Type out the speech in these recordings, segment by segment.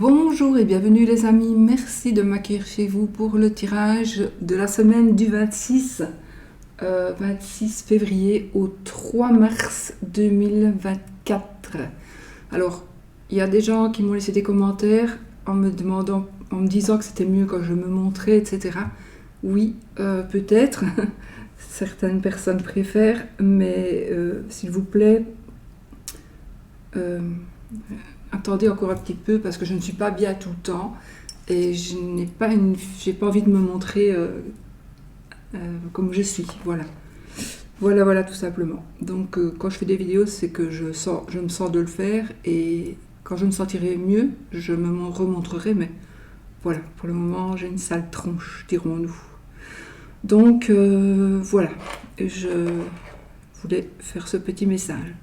Bonjour et bienvenue les amis, merci de m'accueillir chez vous pour le tirage de la semaine du 26 février au 3 mars 2024. Alors, il y a des gens qui m'ont laissé des commentaires en me disant que c'était mieux quand je me montrais, etc. Oui, peut-être, certaines personnes préfèrent, mais s'il vous plaît, attendez encore un petit peu parce que je ne suis pas bien tout le temps et j'ai pas envie de me montrer comme je suis. Voilà tout simplement. Donc quand je fais des vidéos, c'est que je me sens de le faire et quand je me sentirai mieux, je me remontrerai. Mais voilà, pour le moment, j'ai une sale tronche, dirons-nous. Donc voilà, je voulais faire ce petit message.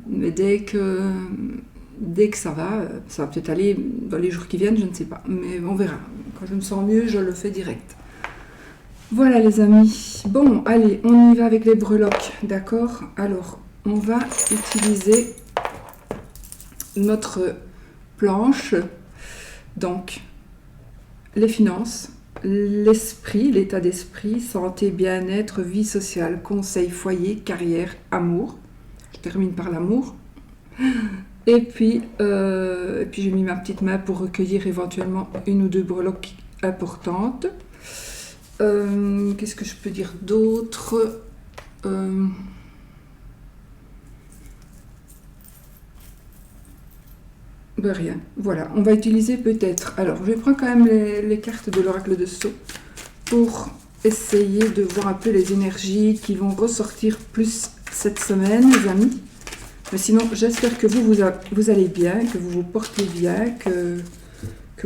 Mais dès que ça va peut-être aller dans les jours qui viennent, je ne sais pas, mais on verra. Quand je me sens mieux, je le fais direct. Voilà les amis. Bon, allez, on y va avec les breloques, d'accord? Alors, on va utiliser notre planche, donc les finances, l'esprit, l'état d'esprit, santé, bien-être, vie sociale, conseil, foyer, carrière, amour. Je termine par l'amour. Et puis j'ai mis ma petite main pour recueillir éventuellement une ou deux breloques importantes. Qu'est-ce que je peux dire d'autre? Rien. Voilà, on va utiliser peut-être... Alors, je prends quand même les cartes de l'oracle de Sceaux pour essayer de voir un peu les énergies qui vont ressortir plus cette semaine, les amis. Mais sinon, j'espère que vous allez bien, que vous vous portez bien, que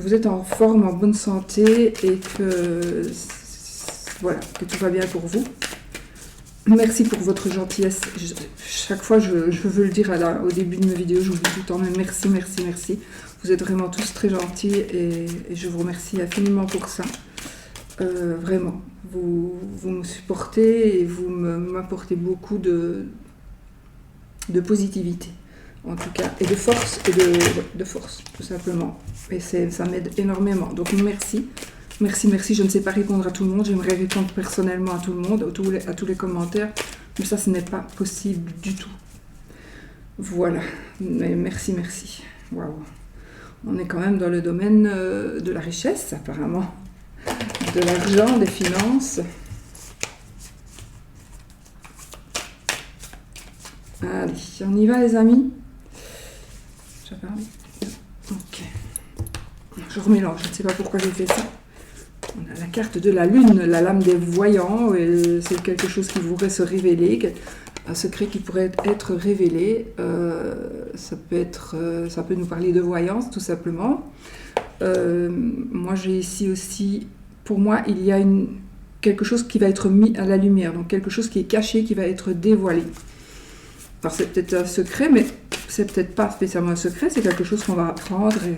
vous êtes en forme, en bonne santé et que tout va bien pour vous. Merci pour votre gentillesse. Chaque fois, je veux le dire au début de mes vidéos, je vous dis tout le temps, mais merci. Vous êtes vraiment tous très gentils et je vous remercie infiniment pour ça. Vraiment, vous me supportez et vous m'apportez beaucoup de positivité, en tout cas, et de force, de force, tout simplement. Et ça m'aide énormément. Donc merci, je ne sais pas répondre à tout le monde, j'aimerais répondre personnellement à tout le monde, à tous les commentaires, mais ça, ce n'est pas possible du tout. Voilà, mais merci. Waouh. On est quand même dans le domaine de la richesse, apparemment, de l'argent, des finances. Allez, on y va les amis. Ok. Je remélange, je ne sais pas pourquoi j'ai fait ça. On a la carte de la lune, la lame des voyants. C'est quelque chose qui pourrait se révéler, un secret qui pourrait être révélé. Ça peut nous parler de voyance, tout simplement. Moi, j'ai ici aussi, pour moi, il y a quelque chose qui va être mis à la lumière, donc quelque chose qui est caché, qui va être dévoilé. Alors c'est peut-être un secret, mais c'est peut-être pas spécialement un secret, c'est quelque chose qu'on va apprendre et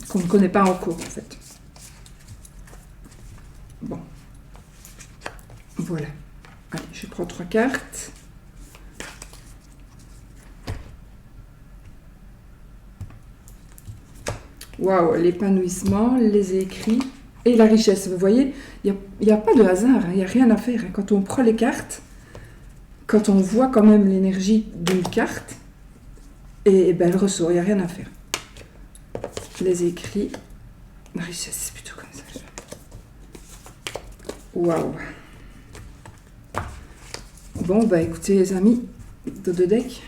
qu'on ne connaît pas encore en fait. Bon. Voilà. Allez, je prends 3 cartes. Waouh, l'épanouissement, les écrits et la richesse. Vous voyez, il n'y a pas de hasard, il n'y a rien à faire. Quand on prend les cartes, quand on voit quand même l'énergie d'une carte, et ben elle ressort, il n'y a rien à faire. Les écrits, la richesse, c'est plutôt comme ça. Waouh. Bon, bah écoutez les amis, de deux decks,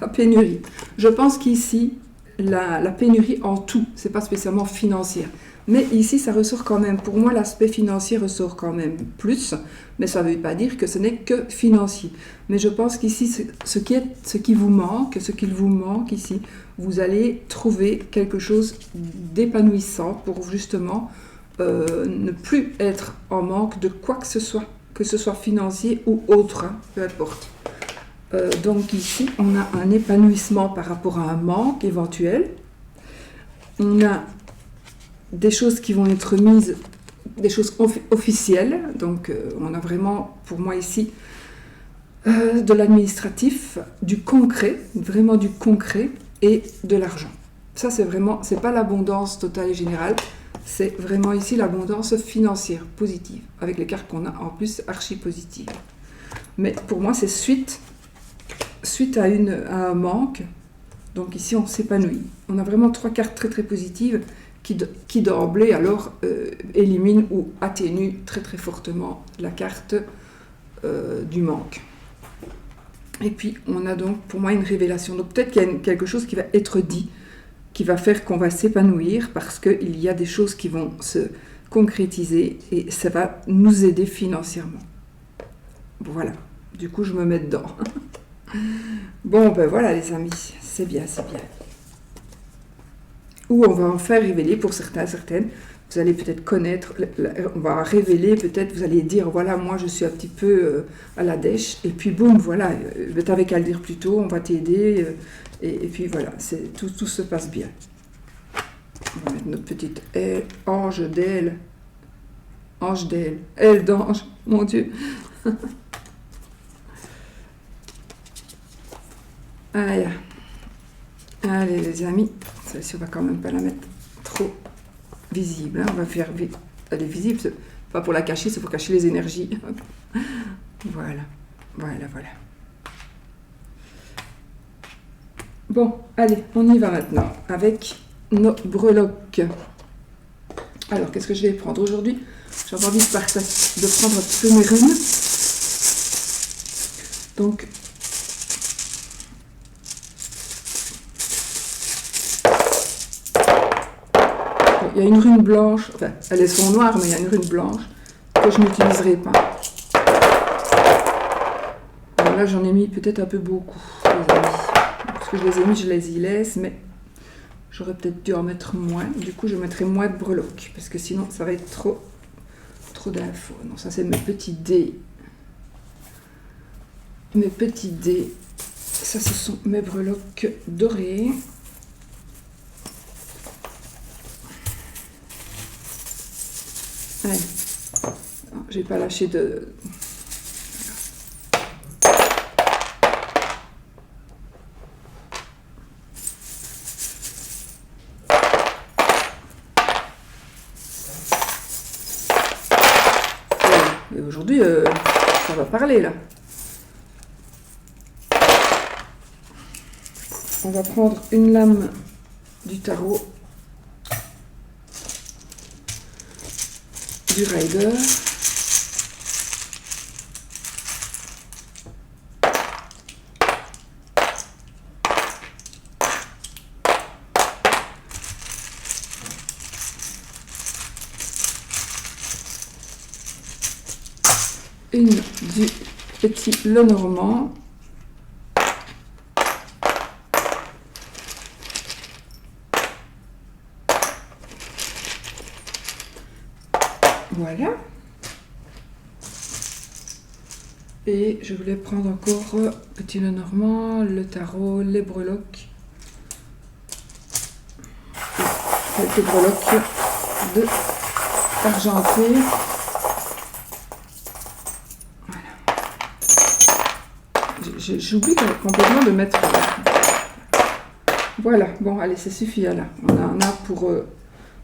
la pénurie. Je pense qu'ici, la pénurie en tout, c'est pas spécialement financière. Mais ici, ça ressort quand même. Pour moi, l'aspect financier ressort quand même plus. Mais ça ne veut pas dire que ce n'est que financier. Mais je pense qu'ici, ce qu'il vous manque ici, vous allez trouver quelque chose d'épanouissant pour justement ne plus être en manque de quoi que ce soit financier ou autre, hein, peu importe. Donc ici, on a un épanouissement par rapport à un manque éventuel. On a des choses qui vont être mises, des choses officielles. Donc on a vraiment, pour moi ici, de l'administratif, du concret, vraiment du concret, et de l'argent. Ça, c'est vraiment, c'est pas l'abondance totale et générale, c'est vraiment ici l'abondance financière positive, avec les cartes qu'on a en plus archi positives. Mais pour moi, c'est suite à un manque. Donc ici, on s'épanouit. On a vraiment 3 cartes très très positives qui d'emblée alors éliminent ou atténuent très très fortement la carte du manque. Et puis, on a donc pour moi une révélation. Donc peut-être qu'il y a quelque chose qui va être dit, qui va faire qu'on va s'épanouir, parce qu'il y a des choses qui vont se concrétiser et ça va nous aider financièrement. Voilà, du coup je me mets dedans. Bon, ben voilà les amis, c'est bien, c'est bien. Ou on va en faire révéler pour certains, certaines. Vous allez peut-être connaître, on va révéler, peut-être vous allez dire, voilà, moi je suis un petit peu à la dèche, et puis boum, voilà, t'avais qu'à le dire plus tôt, on va t'aider, et puis voilà, tout se passe bien. On va mettre notre petite ange d'elle, aile d'ange, mon Dieu. Allez, les amis, celle-ci on va quand même pas la mettre trop visible, hein. On va faire vite. Elle est visible, c'est pas pour la cacher, c'est pour cacher les énergies. Voilà. Bon, allez, on y va maintenant avec nos breloques. Alors, qu'est-ce que je vais prendre aujourd'hui? J'avais envie de prendre un petit peu mes runes. Donc, il y a une rune blanche, enfin, elles sont noires, mais il y a une rune blanche que je n'utiliserai pas. Alors là, j'en ai mis peut-être un peu beaucoup, les amis. Parce que je les ai mis, je les y laisse, mais j'aurais peut-être dû en mettre moins. Du coup, je mettrai moins de breloques, parce que sinon, ça va être trop d'infos. Non, ça, c'est mes petits dés. Mes petits dés. Ça, ce sont mes breloques dorées. Allez, j'ai pas lâché de... Et aujourd'hui, ça va parler là. On va prendre une lame du tarot du Rider. Une du petit Lenormand. Voilà. Et je voulais prendre encore petit Lenormand, le tarot, les breloques. Et quelques breloques de argenté. J'oublie complètement de mettre... Voilà, bon, allez, ça suffit là. On en a pour...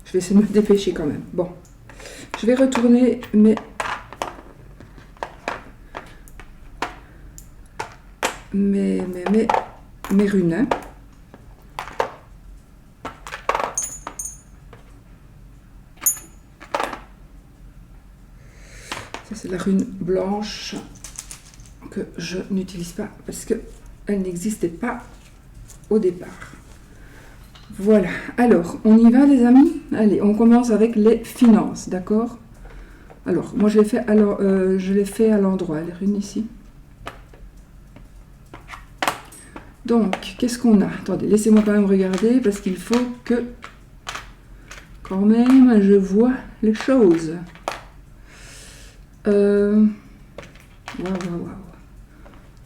Je vais essayer de me dépêcher quand même. Bon, je vais retourner mes runes. Hein. Ça, c'est la rune blanche que je n'utilise pas parce qu'elle n'existait pas au départ. Voilà, alors on y va les amis. Allez, on commence avec les finances, d'accord? Alors, moi je l'ai fait à l'endroit, les runes ici. Donc, qu'est-ce qu'on a? Attendez, laissez-moi quand même regarder parce qu'il faut que quand même je vois les choses. Waouh.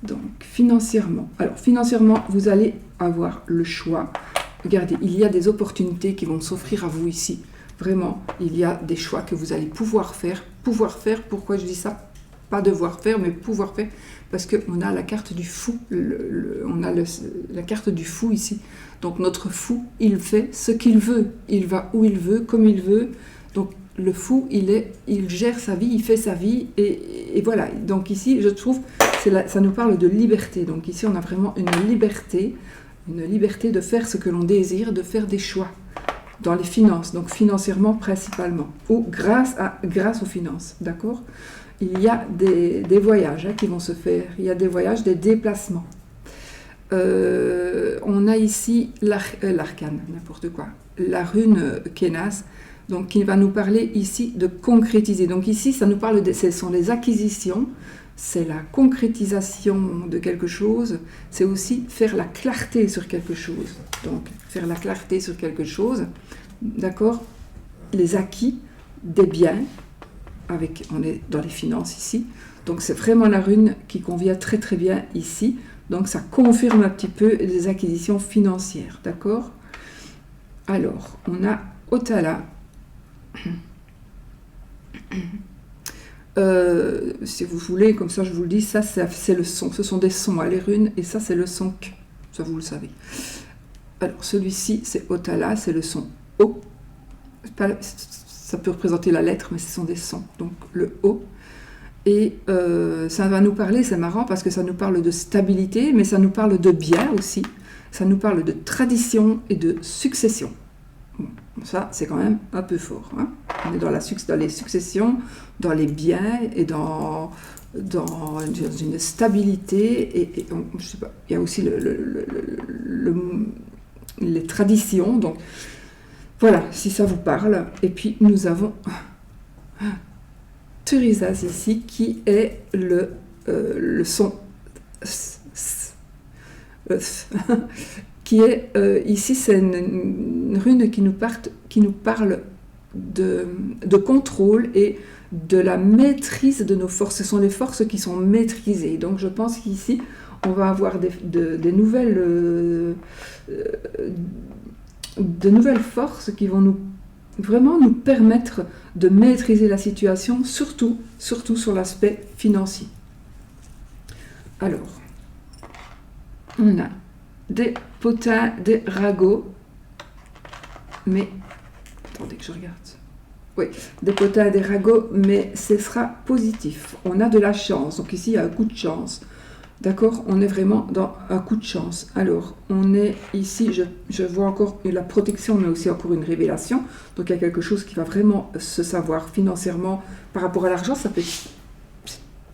Donc, financièrement. Alors, financièrement, vous allez avoir le choix. Regardez, il y a des opportunités qui vont s'offrir à vous ici. Vraiment, il y a des choix que vous allez pouvoir faire. Pourquoi je dis ça? pas devoir faire, mais pouvoir faire, parce qu'on a la carte du fou, on a la carte du fou ici. Donc notre fou, il fait ce qu'il veut, il va où il veut, comme il veut. Donc le fou, il gère sa vie, il fait sa vie, et voilà. Donc ici, je trouve, ça nous parle de liberté. Donc ici, on a vraiment une liberté de faire ce que l'on désire, de faire des choix dans les finances, donc financièrement principalement, ou grâce aux finances, d'accord? Il y a des voyages qui vont se faire, il y a des voyages, des déplacements. On a ici l'arcane, n'importe quoi, la rune Kenas, donc qui va nous parler ici de concrétiser. Donc ici, ça nous parle ce sont les acquisitions, c'est la concrétisation de quelque chose, c'est aussi faire la clarté sur quelque chose. Donc faire la clarté sur quelque chose, d'accord? Les acquis des biens, on est dans les finances ici, donc c'est vraiment la rune qui convient très très bien ici. Donc ça confirme un petit peu les acquisitions financières, d'accord? Alors, on a Otala. Si vous voulez, comme ça je vous le dis, ça c'est le son, ce sont des sons, les runes, et ça c'est le son K, ça vous le savez. Alors celui-ci c'est Otala, c'est le son O, ça peut représenter la lettre, mais ce sont des sons, donc le O. Et ça va nous parler, c'est marrant parce que ça nous parle de stabilité, mais ça nous parle de bien aussi, ça nous parle de tradition et de succession. Bon, ça c'est quand même un peu fort, hein. On est dans les successions, dans les biens et dans une stabilité, et je sais pas, il y a aussi les traditions, donc voilà, si ça vous parle. Et puis nous avons Thurisaz ici, qui est le son qui est ici, c'est une rune qui nous parle de contrôle et de la maîtrise de nos forces. Ce sont les forces qui sont maîtrisées. Donc je pense qu'ici, on va avoir de nouvelles forces qui vont vraiment nous permettre de maîtriser la situation, surtout sur l'aspect financier. Alors, on a des potins, des ragots, mais attendez que je regarde. Oui, des potins, des ragots, mais ce sera positif. On a de la chance, donc ici il y a un coup de chance. D'accord, on est vraiment dans un coup de chance. Alors, on est ici, je vois encore la protection, mais aussi encore une révélation. Donc, il y a quelque chose qui va vraiment se savoir financièrement par rapport à l'argent. Ça peut être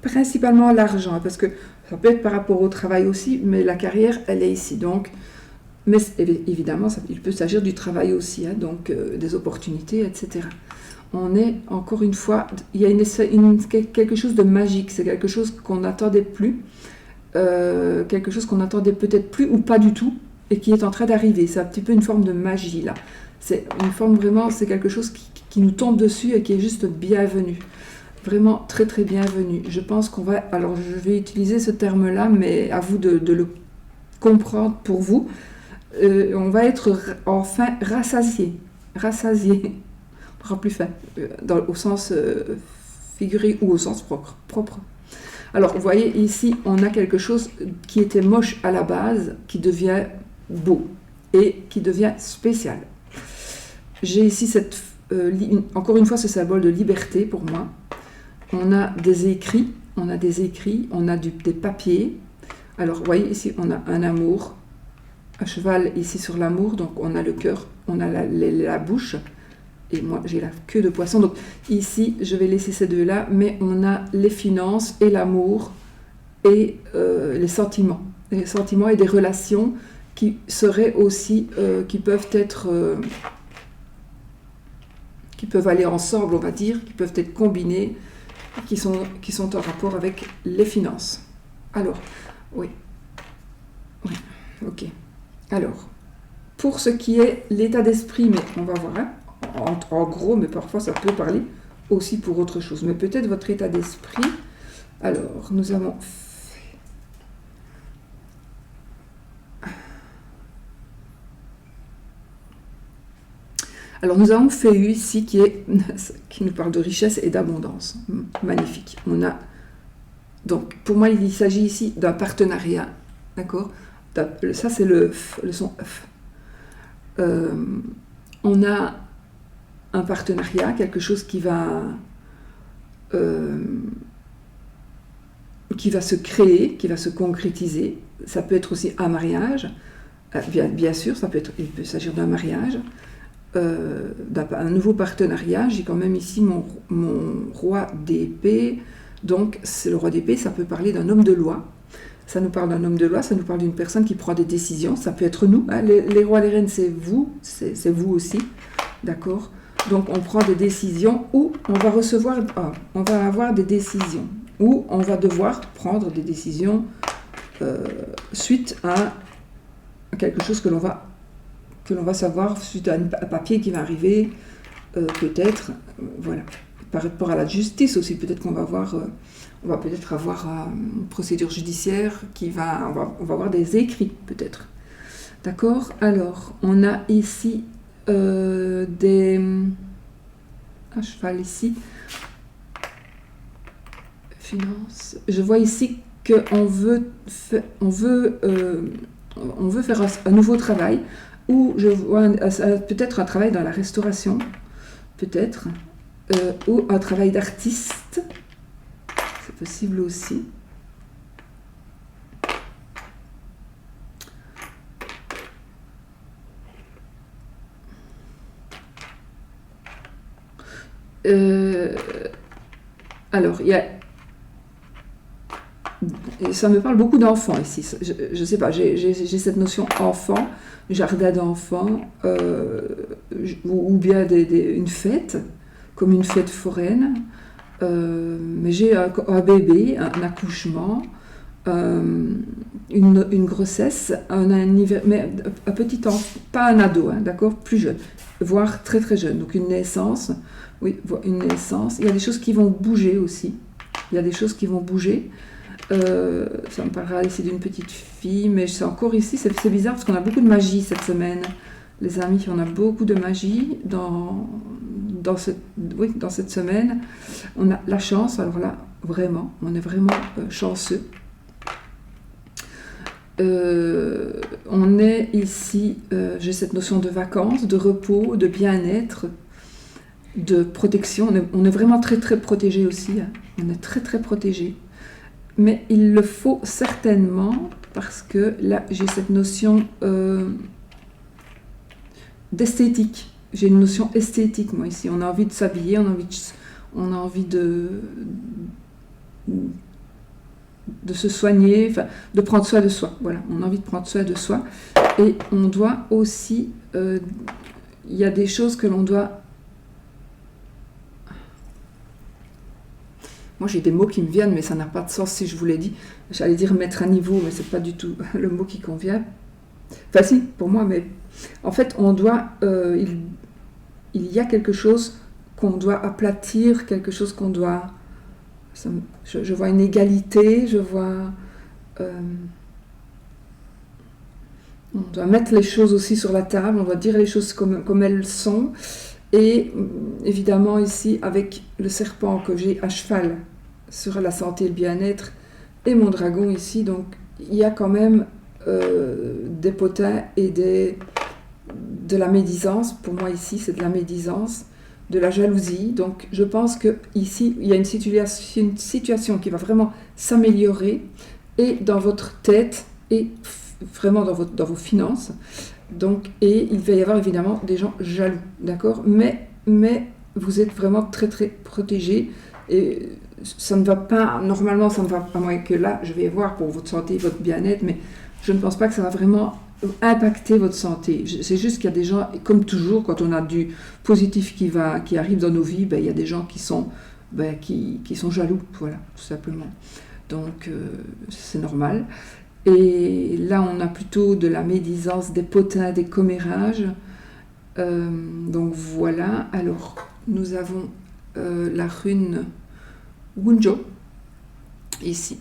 principalement l'argent, parce que ça peut être par rapport au travail aussi, mais la carrière, elle est ici. Donc, mais évidemment, il peut s'agir du travail aussi, hein, donc des opportunités, etc. On est, encore une fois, il y a quelque chose de magique, c'est quelque chose qu'on n'attendait plus. Quelque chose qu'on n'attendait peut-être plus ou pas du tout et qui est en train d'arriver. C'est un petit peu une forme de magie là. C'est une forme vraiment, c'est quelque chose qui nous tombe dessus et qui est juste bienvenu. Vraiment très très bienvenu. Je pense qu'on va, alors je vais utiliser ce terme là, mais à vous de le comprendre pour vous. On va être enfin rassasié. On n'aura plus faim, au sens figuré ou au sens propre. Alors, vous voyez, ici, on a quelque chose qui était moche à la base, qui devient beau et qui devient spécial. J'ai ici encore une fois ce symbole de liberté pour moi. On a des écrits, on a des papiers. Alors, vous voyez, ici, on a un amour, un cheval ici sur l'amour, donc on a le cœur, on a la bouche. Et moi, j'ai la queue de poisson. Donc ici, je vais laisser ces deux-là, mais on a les finances et l'amour et les sentiments. Les sentiments et des relations qui seraient aussi, qui peuvent aller ensemble, on va dire, qui peuvent être combinés, qui sont en rapport avec les finances. Alors, oui, ok. Alors, pour ce qui est l'état d'esprit, mais on va voir, hein, en gros, mais parfois ça peut parler aussi pour autre chose. Mais peut-être votre état d'esprit. Alors, nous avons fait... Alors, nous avons Féu ici qui nous parle de richesse et d'abondance. Magnifique. On a Donc, pour moi, il s'agit ici d'un partenariat, d'accord? Ça, c'est le son F. On a un partenariat, quelque chose qui va se créer, qui va se concrétiser. Ça peut être aussi un mariage, bien sûr, il peut s'agir d'un mariage, d'un nouveau partenariat. J'ai quand même ici mon roi d'épée. Donc, c'est le roi d'épée, ça peut parler d'un homme de loi. Ça nous parle d'un homme de loi, ça nous parle d'une personne qui prend des décisions. Ça peut être nous, hein. Les rois, les reines, c'est vous aussi, d'accord? Donc, on prend des décisions où on va avoir des décisions, où on va devoir prendre des décisions suite à quelque chose que l'on va savoir, suite à un papier qui va arriver, peut-être, voilà. Par rapport à la justice aussi, peut-être qu'on va avoir, on va peut-être avoir une procédure judiciaire on va avoir des écrits, peut-être. D'accord? Alors, on a ici un cheval ici. Finance. Je vois ici qu'on veut faire un nouveau travail, ou je vois peut-être un travail dans la restauration, peut-être, ou un travail d'artiste, c'est possible aussi. Alors, ça me parle beaucoup d'enfants ici. Je ne sais pas, j'ai cette notion enfant, jardin d'enfants, ou bien une fête, comme une fête foraine. Mais j'ai un bébé, un accouchement, une grossesse, mais un petit enfant, pas un ado, hein, d'accord, plus jeune, voire très très jeune. Donc une naissance, oui, une naissance. Il y a des choses qui vont bouger aussi. Il y a des choses qui vont bouger. Ça me parlera ici d'une petite fille, mais c'est encore ici, c'est bizarre parce qu'on a beaucoup de magie cette semaine. Les amis, on a beaucoup de magie dans cette semaine. On a la chance, alors là, vraiment, on est vraiment chanceux. On est ici, j'ai cette notion de vacances, de repos, de bien-être, de protection. On est vraiment très très protégé aussi, hein. On est très très protégé. Mais il le faut certainement, parce que là, j'ai cette notion d'esthétique. J'ai une notion esthétique, moi, ici. On a envie de s'habiller, on a envie de se soigner, enfin, de prendre soin de soi. Voilà, on a envie de prendre soin de soi. Et on doit aussi... il y a des choses que l'on doit... Moi, j'ai des mots qui me viennent, mais ça n'a pas de sens si je vous l'ai dit. J'allais dire mettre à niveau, mais c'est pas du tout le mot qui convient. Enfin, si, pour moi, mais en fait, on doit... il y a quelque chose qu'on doit aplatir, quelque chose qu'on doit... Je vois une égalité, je vois... on doit mettre les choses aussi sur la table, on doit dire les choses comme elles sont. Et évidemment ici, avec le serpent que j'ai à cheval sur la santé et le bien-être, et mon dragon ici, donc il y a quand même des potins et de la médisance. Pour moi ici, c'est de la médisance, de la jalousie. Donc je pense qu'ici, il y a une situation qui va vraiment s'améliorer, et dans votre tête, et vraiment dans vos finances. Donc, et il va y avoir évidemment des gens jaloux, d'accord, mais vous êtes vraiment très très protégés, et ça ne va pas, normalement ça ne va pas, moins que là, je vais voir pour votre santé, votre bien-être, mais je ne pense pas que ça va vraiment impacter votre santé. C'est juste qu'il y a des gens, comme toujours, quand on a du positif qui arrive dans nos vies, il y a des gens qui sont jaloux, voilà, tout simplement. Donc, c'est normal. Et là, on a plutôt de la médisance, des potins, des commérages. Donc voilà. Alors, nous avons la rune Wunjo, ici,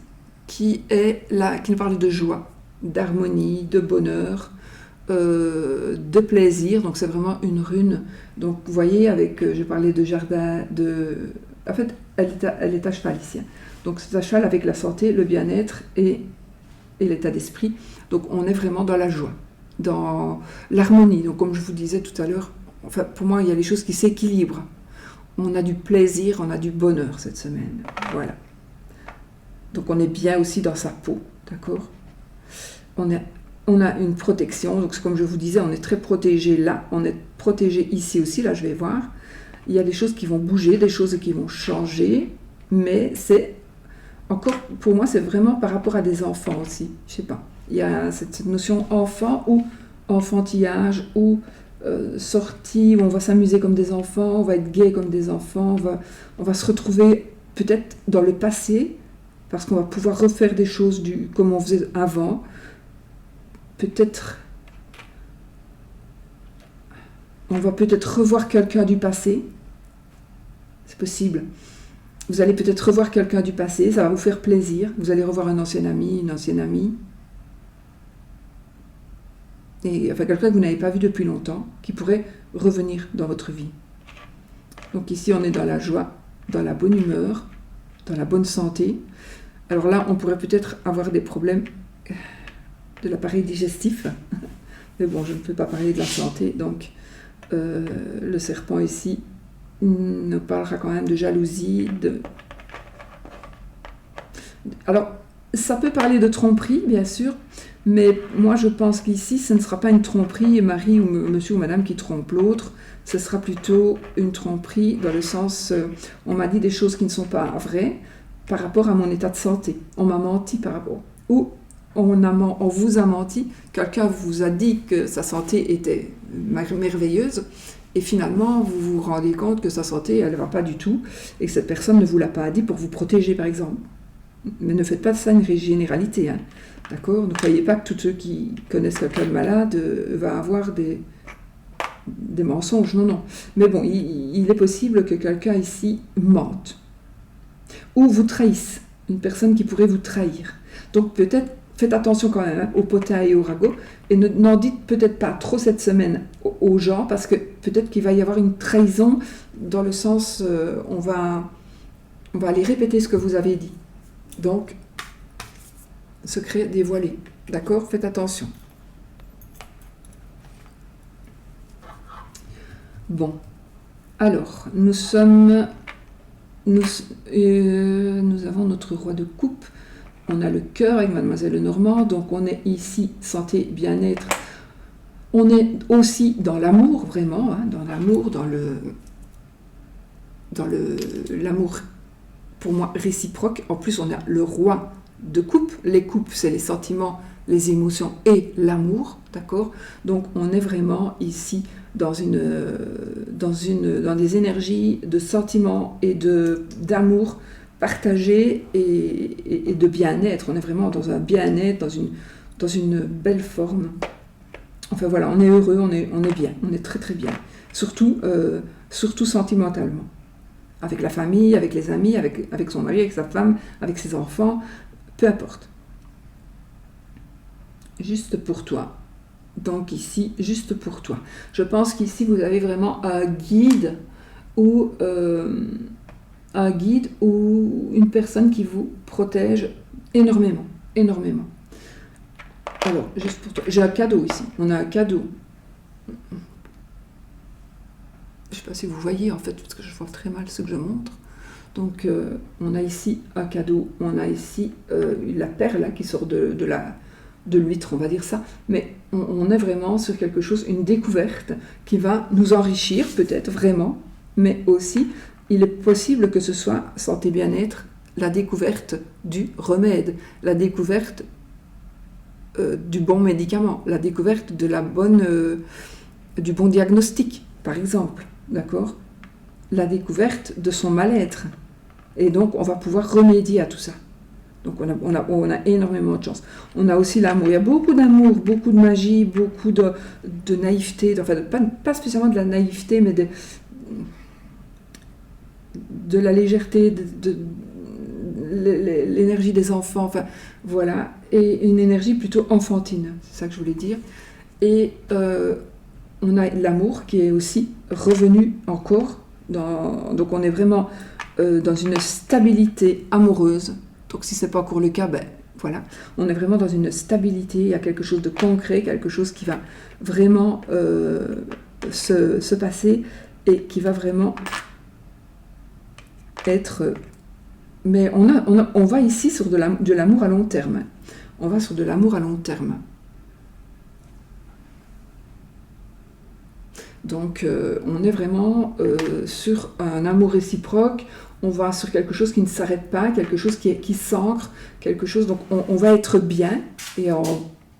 qui nous parle de joie, d'harmonie, de bonheur, de plaisir. Donc c'est vraiment une rune. Donc vous voyez, je parlais de jardin, en fait, elle est à cheval ici. Donc c'est à cheval avec la santé, le bien-être et l'état d'esprit. Donc on est vraiment dans la joie, dans l'harmonie. Donc comme je vous disais tout à l'heure, enfin, pour moi, il y a les choses qui s'équilibrent. On a du plaisir, on a du bonheur cette semaine. Voilà. Donc on est bien aussi dans sa peau, d'accord ? On a une protection, donc comme je vous disais, on est très protégé là, on est protégé ici aussi, là je vais voir. Il y a des choses qui vont bouger, des choses qui vont changer, mais c'est encore, pour moi, c'est vraiment par rapport à des enfants aussi, je sais pas. Il y a cette notion enfant ou enfantillage ou sortie où on va s'amuser comme des enfants, on va être gai comme des enfants, on va se retrouver peut-être dans le passé, parce qu'on va pouvoir refaire des choses comme on faisait avant. Peut-être, on va peut-être revoir quelqu'un du passé. C'est possible. Vous allez peut-être revoir quelqu'un du passé, ça va vous faire plaisir. Vous allez revoir un ancien ami, une ancienne amie. Et enfin, quelqu'un que vous n'avez pas vu depuis longtemps, qui pourrait revenir dans votre vie. Donc ici, on est dans la joie, dans la bonne humeur, dans la bonne santé. Alors là, on pourrait peut-être avoir des problèmes de l'appareil digestif. Mais bon, je ne peux pas parler de la santé, donc le serpent ici nous parlera quand même de jalousie. Alors, ça peut parler de tromperie, bien sûr, mais moi je pense qu'ici, ce ne sera pas une tromperie, Marie ou monsieur ou madame qui trompe l'autre, ce sera plutôt une tromperie dans le sens, on m'a dit des choses qui ne sont pas vraies par rapport à mon état de santé. On m'a menti par rapport... Ou on vous a menti, quelqu'un vous a dit que sa santé était merveilleuse, et finalement vous vous rendez compte que sa santé, elle ne va pas du tout, et que cette personne ne vous l'a pas dit pour vous protéger, par exemple. Mais ne faites pas de ça une généralité, hein. D'accord ? Ne croyez pas que tous ceux qui connaissent quelqu'un de malade va avoir des mensonges, non. Mais bon, il est possible que quelqu'un ici mente, ou vous trahisse, une personne qui pourrait vous trahir. Donc peut-être, faites attention quand même, hein, aux potins et aux ragots, et n'en dites peut-être pas trop cette semaine aux gens, parce que peut-être qu'il va y avoir une trahison, dans le sens, on va aller répéter ce que vous avez dit. Donc, secret dévoilé. D'accord ? Faites attention. Bon. Alors, nous avons notre roi de coupe. On a le cœur avec Mademoiselle Lenormand. Donc, on est ici, santé, bien-être. On est aussi dans l'amour, vraiment. Hein, dans l'amour, dans l'amour, pour moi, réciproque. En plus, on a le roi de coupe. Les coupes, c'est les sentiments, les émotions et l'amour, d'accord ? Donc, on est vraiment ici dans des énergies de sentiments et d'amour partagé et de bien-être. On est vraiment dans un bien-être, dans une belle forme. Enfin voilà, on est heureux, on est bien, on est très très bien. Surtout sentimentalement. Avec la famille, avec les amis, avec son mari, avec sa femme, avec ses enfants, peu importe. Juste pour toi. Donc ici, juste pour toi. Je pense qu'ici, vous avez vraiment un guide ou une personne qui vous protège énormément, énormément. Alors, juste pour toi, j'ai un cadeau ici. On a un cadeau. Je ne sais pas si vous voyez, en fait, parce que je vois très mal ce que je montre. Donc, on a ici un cadeau. On a ici la perle là, qui sort de l'huître, on va dire ça. Mais on est vraiment sur quelque chose, une découverte qui va nous enrichir, peut-être, vraiment. Mais aussi, il est possible que ce soit santé bien-être, la découverte du remède, la découverte du bon médicament, la découverte de du bon diagnostic, par exemple, d'accord ? La découverte de son mal-être. Et donc, on va pouvoir remédier à tout ça. Donc, on a énormément de chance. On a aussi l'amour. Il y a beaucoup d'amour, beaucoup de magie, beaucoup de naïveté. Enfin, pas spécialement de la naïveté, mais de la légèreté, de l'énergie des enfants. Enfin, voilà. Et une énergie plutôt enfantine. C'est ça que je voulais dire. Et on a l'amour qui est aussi revenu encore. Donc, on est vraiment dans une stabilité amoureuse. Donc si ce n'est pas encore le cas, ben voilà, on est vraiment dans une stabilité, il y a quelque chose de concret, quelque chose qui va vraiment se passer et qui va vraiment être... Mais on va ici sur de l'amour à long terme. On va sur de l'amour à long terme. Donc on est vraiment sur un amour réciproque, on va sur quelque chose qui ne s'arrête pas, quelque chose qui s'ancre, quelque chose, donc on va être bien et en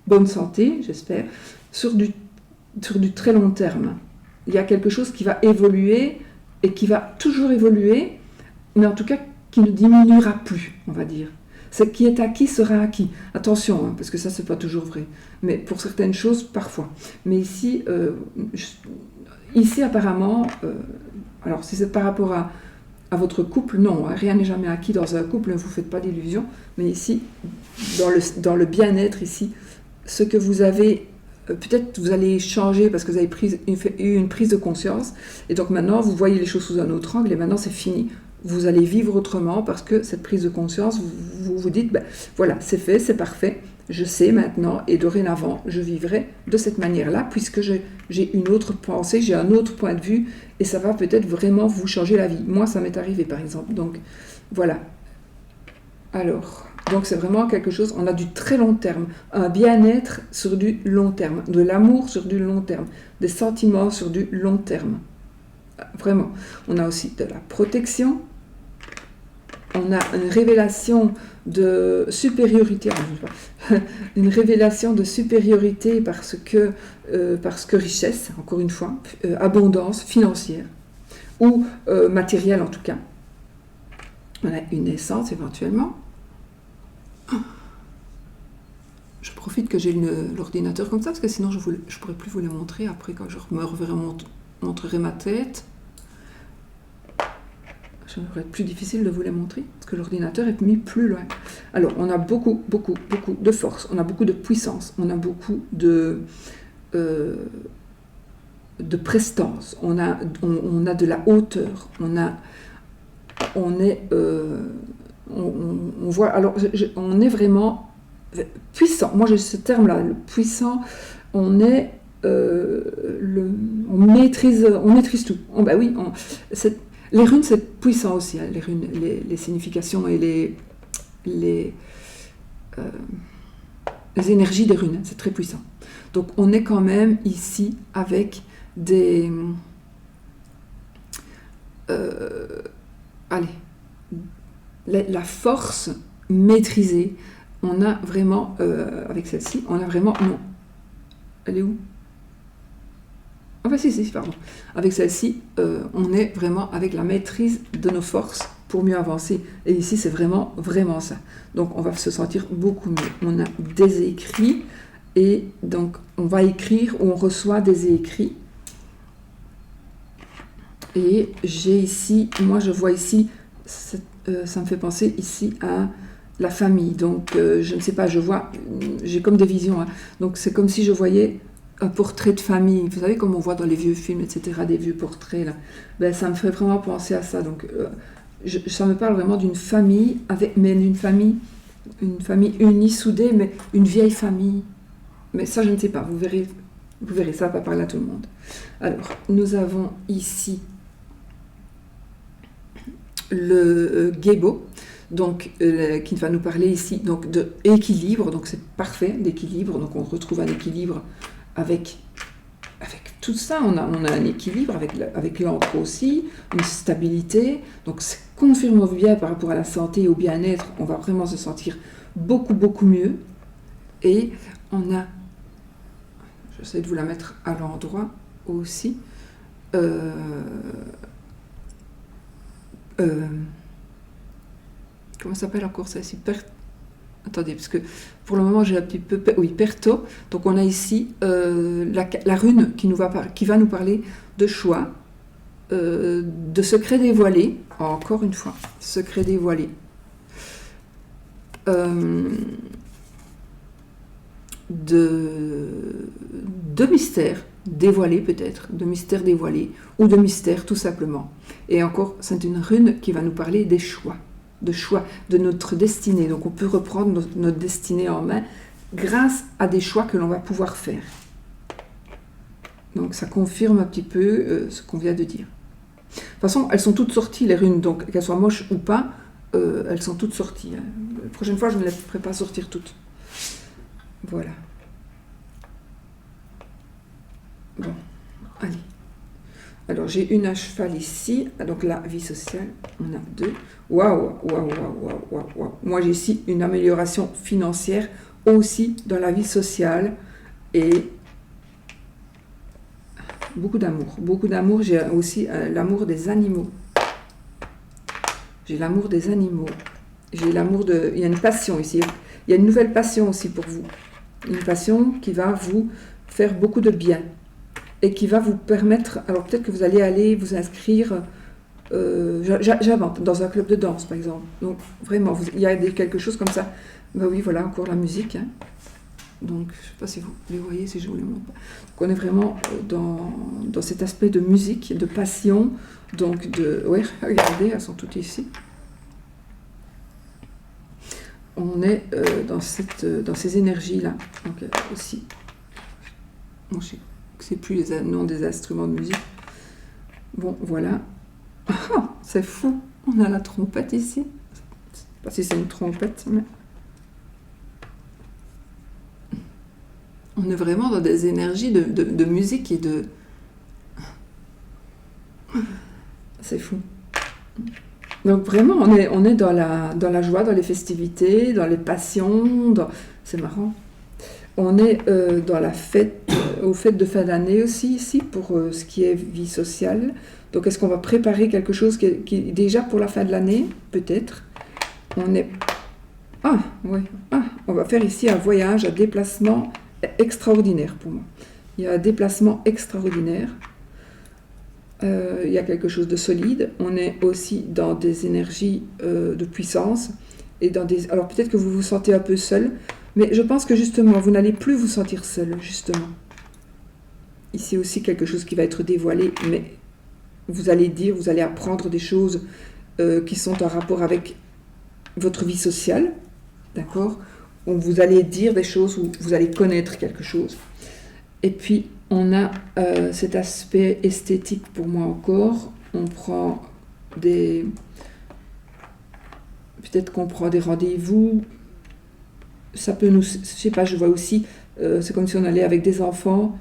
bonne santé, j'espère, sur du très long terme. Il y a quelque chose qui va évoluer et qui va toujours évoluer, mais en tout cas qui ne diminuera plus, on va dire. Ce qui est acquis sera acquis. Attention, hein, parce que ça, c'est pas toujours vrai. Mais pour certaines choses, parfois. Mais ici, apparemment, alors si c'est par rapport à votre couple, non, hein, rien n'est jamais acquis dans un couple, ne vous faites pas d'illusions. Mais ici, dans le bien-être, ici, ce que vous avez, peut-être vous allez changer parce que vous avez eu une prise de conscience. Et donc maintenant, vous voyez les choses sous un autre angle et maintenant, c'est fini. Vous allez vivre autrement parce que cette prise de conscience, vous vous dites, ben, voilà, c'est fait, c'est parfait, je sais maintenant et dorénavant, je vivrai de cette manière-là puisque j'ai une autre pensée, j'ai un autre point de vue et ça va peut-être vraiment vous changer la vie. Moi, ça m'est arrivé par exemple, donc voilà. Alors, donc c'est vraiment quelque chose, on a du très long terme, un bien-être sur du long terme, de l'amour sur du long terme, des sentiments sur du long terme. Vraiment. On a aussi de la protection. On a une révélation de supériorité, une révélation de supériorité parce que richesse, encore une fois, abondance financière ou matérielle en tout cas. On a une naissance éventuellement. Je profite que j'ai l'ordinateur comme ça parce que sinon je ne pourrais plus vous les montrer après quand je me montrerai ma tête. Ça devrait être plus difficile de vous les montrer, parce que l'ordinateur est mis plus loin. Alors, on a beaucoup, beaucoup, beaucoup de force, on a beaucoup de puissance, on a beaucoup de prestance, on a de la hauteur, on voit, alors, on est vraiment puissant. Moi, j'ai ce terme-là, le puissant, on est... on maîtrise tout. Ben oui, les runes, c'est puissant aussi, hein, les runes, les significations et les énergies des runes, hein, c'est très puissant. Donc on est quand même ici avec des... la force maîtrisée. On a vraiment, avec celle-ci, on a vraiment... Non, elle est où ? Ah bah si, pardon. Avec celle-ci, on est vraiment avec la maîtrise de nos forces pour mieux avancer. Et ici, c'est vraiment, vraiment ça. Donc, on va se sentir beaucoup mieux. On a des écrits et donc, on va écrire ou on reçoit des écrits. Et j'ai ici, moi, je vois ici, ça me fait penser ici à la famille. Donc, je ne sais pas, j'ai comme des visions. Hein. Donc, c'est comme si je voyais... un portrait de famille, vous savez comme on voit dans les vieux films, etc., des vieux portraits, là. Ben, ça me fait vraiment penser à ça. Donc, ça me parle vraiment d'une famille, mais une famille unie, soudée, mais une vieille famille. Mais ça, je ne sais pas, vous verrez, ça va pas parler à tout le monde. Alors, nous avons ici le Gébo, donc, qui va nous parler ici donc, d'équilibre, donc c'est parfait, d'équilibre, donc on retrouve un équilibre avec tout ça, on a un équilibre avec l'encre aussi, une stabilité, donc ça confirme bien par rapport à la santé et au bien-être, on va vraiment se sentir beaucoup, beaucoup mieux. Et on a, j'essaie de vous la mettre à l'endroit aussi, comment ça s'appelle encore ça ici? Attendez, parce que pour le moment j'ai un petit peu... Oui, Perto. Donc on a ici la rune qui va nous parler de choix, de secret dévoilé. Encore une fois, secret dévoilé. De mystère, dévoilé peut-être, de mystère dévoilé, ou de mystère tout simplement. Et encore, c'est une rune qui va nous parler des choix, de notre destinée. Donc on peut reprendre notre destinée en main grâce à des choix que l'on va pouvoir faire. Donc ça confirme un petit peu ce qu'on vient de dire. De toute façon, elles sont toutes sorties, les runes, donc qu'elles soient moches ou pas, elles sont toutes sorties. Hein. La prochaine fois, je ne les ferai pas sortir toutes. Voilà. Bon, allez. Alors, j'ai une à cheval ici. Donc, la vie sociale, on a 2. Waouh. Moi, j'ai ici une amélioration financière aussi dans la vie sociale. Et beaucoup d'amour. J'ai aussi l'amour des animaux. J'ai l'amour des animaux. J'ai l'amour de... Il y a une passion ici. Il y a une nouvelle passion aussi pour vous. Une passion qui va vous faire beaucoup de bien. Et qui va vous permettre... Alors peut-être que vous allez aller vous inscrire... j'invente, dans un club de danse par exemple. Donc vraiment, il y a quelque chose comme ça. Ben oui, voilà, encore la musique. Hein. Donc, je ne sais pas si vous les voyez, si je vous les montre. Donc, on est vraiment dans cet aspect de musique, de passion. Donc, oui, regardez, elles sont toutes ici. On est dans ces énergies-là. Donc, aussi. Bon, je ne sais plus les noms des instruments de musique. Bon, voilà. Ah, c'est fou. On a la trompette ici. Je ne sais pas si c'est une trompette, mais... On est vraiment dans des énergies de musique et de... C'est fou. Donc vraiment, on est dans la joie, dans les festivités, dans les passions. C'est marrant. On est dans la fête, aux fêtes de fin d'année aussi, ici, pour ce qui est vie sociale. Donc est-ce qu'on va préparer quelque chose qui est déjà pour la fin de l'année? Peut-être. On est... Ah, oui. Ah, on va faire ici un voyage, un déplacement... extraordinaire pour moi. Il y a un déplacement extraordinaire. Il y a quelque chose de solide. On est aussi dans des énergies de puissance. Et alors peut-être que vous vous sentez un peu seul, mais je pense que justement, vous n'allez plus vous sentir seul, justement. Ici aussi quelque chose qui va être dévoilé, mais vous allez apprendre des choses qui sont en rapport avec votre vie sociale, d'accord ? Où vous allez dire des choses, où vous allez connaître quelque chose. Et puis, on a cet aspect esthétique pour moi encore. On prend peut-être qu'on prend des rendez-vous. Ça peut nous... Je sais pas, je vois aussi... c'est comme si on allait avec des enfants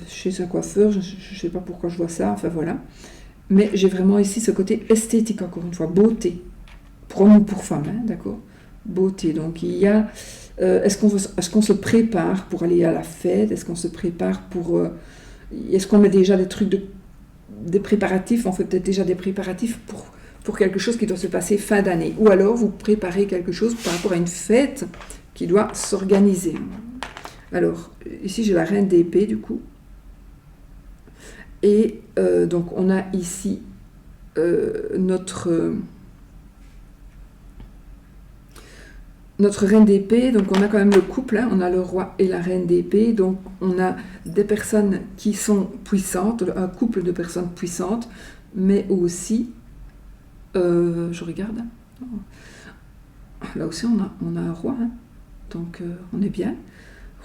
chez un coiffeur. Je ne sais pas pourquoi je vois ça. Enfin, voilà. Mais j'ai vraiment ici ce côté esthétique, encore une fois. Beauté. Pour homme ou pour femme, hein, d'accord ? Beauté. Donc il y a est-ce qu'on se prépare pour aller à la fête? Est-ce qu'on se prépare pour est-ce qu'on met déjà des préparatifs? On fait peut-être déjà des préparatifs pour quelque chose qui doit se passer fin d'année, ou alors vous préparez quelque chose par rapport à une fête qui doit s'organiser. Alors ici j'ai la reine d'épée du coup, et donc on a ici notre reine d'épée, donc on a quand même le couple, hein, on a le roi et la reine d'épée, donc on a des personnes qui sont puissantes, un couple de personnes puissantes, mais aussi, je regarde, là aussi on a un roi, hein, donc on est bien,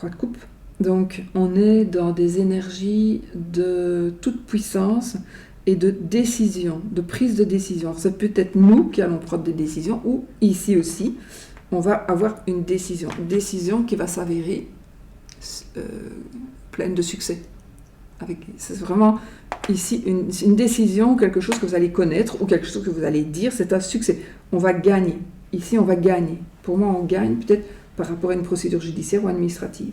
roi de coupe, donc on est dans des énergies de toute puissance et de décision, de prise de décision. Alors, c'est peut-être nous qui allons prendre des décisions, ou ici aussi, on va avoir une décision qui va s'avérer pleine de succès. C'est vraiment ici une décision, quelque chose que vous allez connaître ou quelque chose que vous allez dire, c'est un succès. On va gagner. Ici, on va gagner. Pour moi, on gagne peut-être par rapport à une procédure judiciaire ou administrative.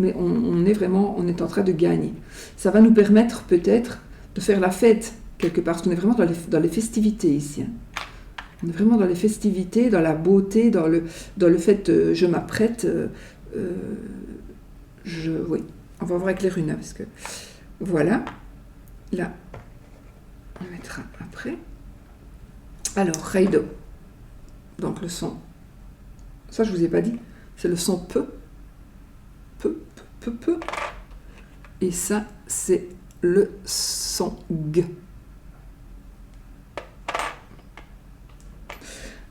Mais on est en train de gagner. Ça va nous permettre peut-être de faire la fête quelque part, parce qu'on est vraiment dans les festivités ici. Hein. On est vraiment dans les festivités, dans la beauté, dans le fait je m'apprête. Oui, on va voir avec les runes, hein, parce que voilà. Là, on mettra après. Alors, Reido. Donc le son. Ça, je vous ai pas dit. C'est le son peu. Et ça, c'est le son G.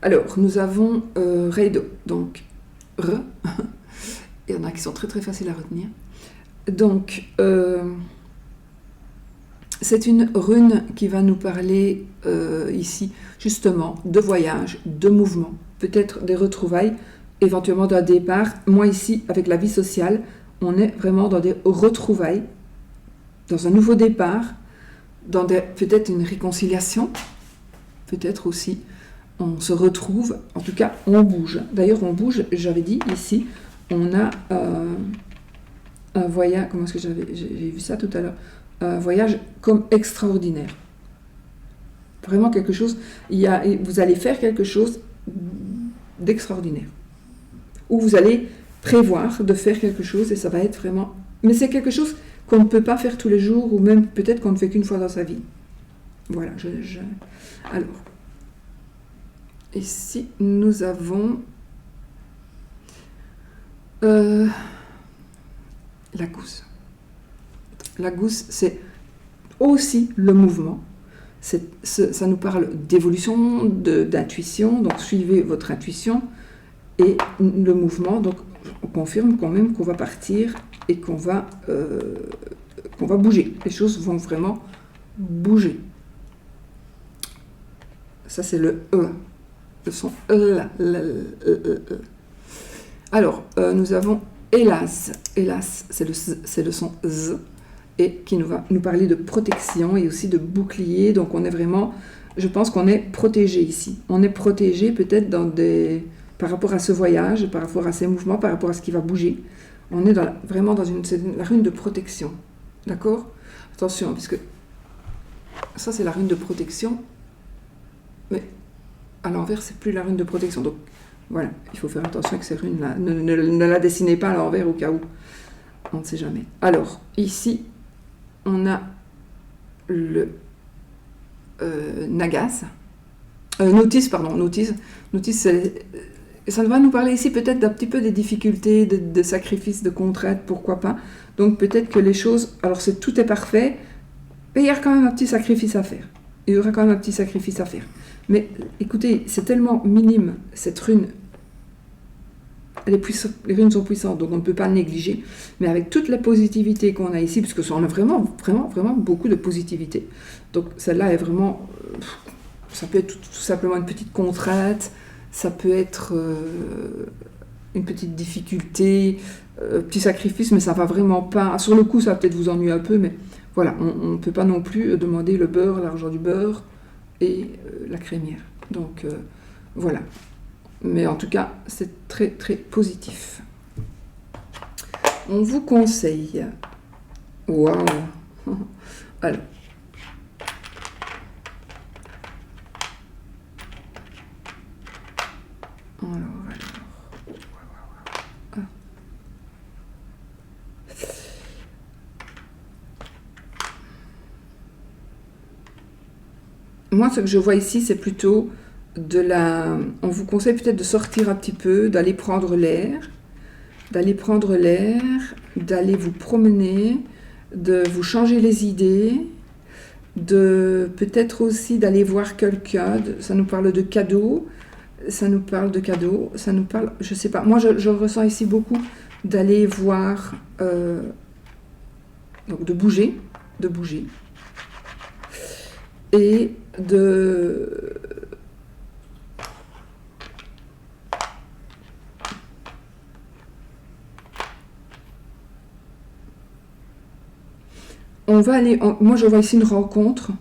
Alors, nous avons Rei-Do, donc R. Il y en a qui sont très très faciles à retenir. Donc, c'est une rune qui va nous parler ici, justement, de voyage, de mouvement, peut-être des retrouvailles, éventuellement d'un départ. Moi ici, avec la vie sociale, on est vraiment dans des retrouvailles, dans un nouveau départ, dans peut-être une réconciliation, peut-être aussi on se retrouve, en tout cas on bouge. D'ailleurs on bouge, j'avais dit ici, on a un voyage, comment est-ce que j'ai vu ça tout à l'heure, un voyage comme extraordinaire. Vraiment quelque chose, vous allez faire quelque chose d'extraordinaire. Ou vous allez prévoir de faire quelque chose et ça va être vraiment... Mais c'est quelque chose qu'on ne peut pas faire tous les jours ou même peut-être qu'on ne fait qu'une fois dans sa vie. Voilà, alors, ici nous avons la gousse. La gousse, c'est aussi le mouvement. Ça nous parle d'évolution, d'intuition, donc suivez votre intuition et le mouvement, donc on confirme quand même qu'on va partir et qu'on va bouger. Les choses vont vraiment bouger. Ça c'est le E, le son E. Alors, nous avons hélas. Hélas, c'est le son Z et qui va nous parler de protection et aussi de bouclier. Donc on est vraiment, je pense qu'on est protégé ici. On est protégé peut-être par rapport à ce voyage, par rapport à ces mouvements, par rapport à ce qui va bouger. On est vraiment dans c'est la rune de protection. D'accord? Attention, parce que ça c'est la rune de protection, mais à l'envers c'est plus la rune de protection. Donc voilà, il faut faire attention avec ces runes-là. Ne la dessinez pas à l'envers au cas où. On ne sait jamais. Alors, ici, on a le Nagas. Notice, pardon. Notice, ça va nous parler ici peut-être d'un petit peu des difficultés, de sacrifices, de contraintes, pourquoi pas. Donc peut-être que les choses... Alors, tout est parfait, mais il y a quand même un petit sacrifice à faire. Il y aura quand même un petit sacrifice à faire. Mais écoutez, c'est tellement minime, cette rune. Les runes sont puissantes, donc on ne peut pas le négliger. Mais avec toute la positivité qu'on a ici, parce qu'on a vraiment, vraiment, vraiment beaucoup de positivité. Donc celle-là est vraiment... ça peut être tout simplement une petite contrainte, ça peut être une petite difficulté, petit sacrifice, mais ça va vraiment pas... Sur le coup, ça va peut-être vous ennuyer un peu, mais voilà, on ne peut pas non plus demander le beurre, l'argent du beurre et la crémière. Donc voilà. Mais en tout cas, c'est très très positif. On vous conseille. Waouh! Alors. Ah. Moi, ce que je vois ici, c'est plutôt on vous conseille peut-être de sortir un petit peu, d'aller prendre l'air, d'aller vous promener, de vous changer les idées, de peut-être aussi d'aller voir quelqu'un. Ça nous parle de cadeaux, ça nous parle, je sais pas. Moi, je ressens ici beaucoup d'aller voir, donc de bouger, et de... On va aller... Moi, je vois ici une rencontre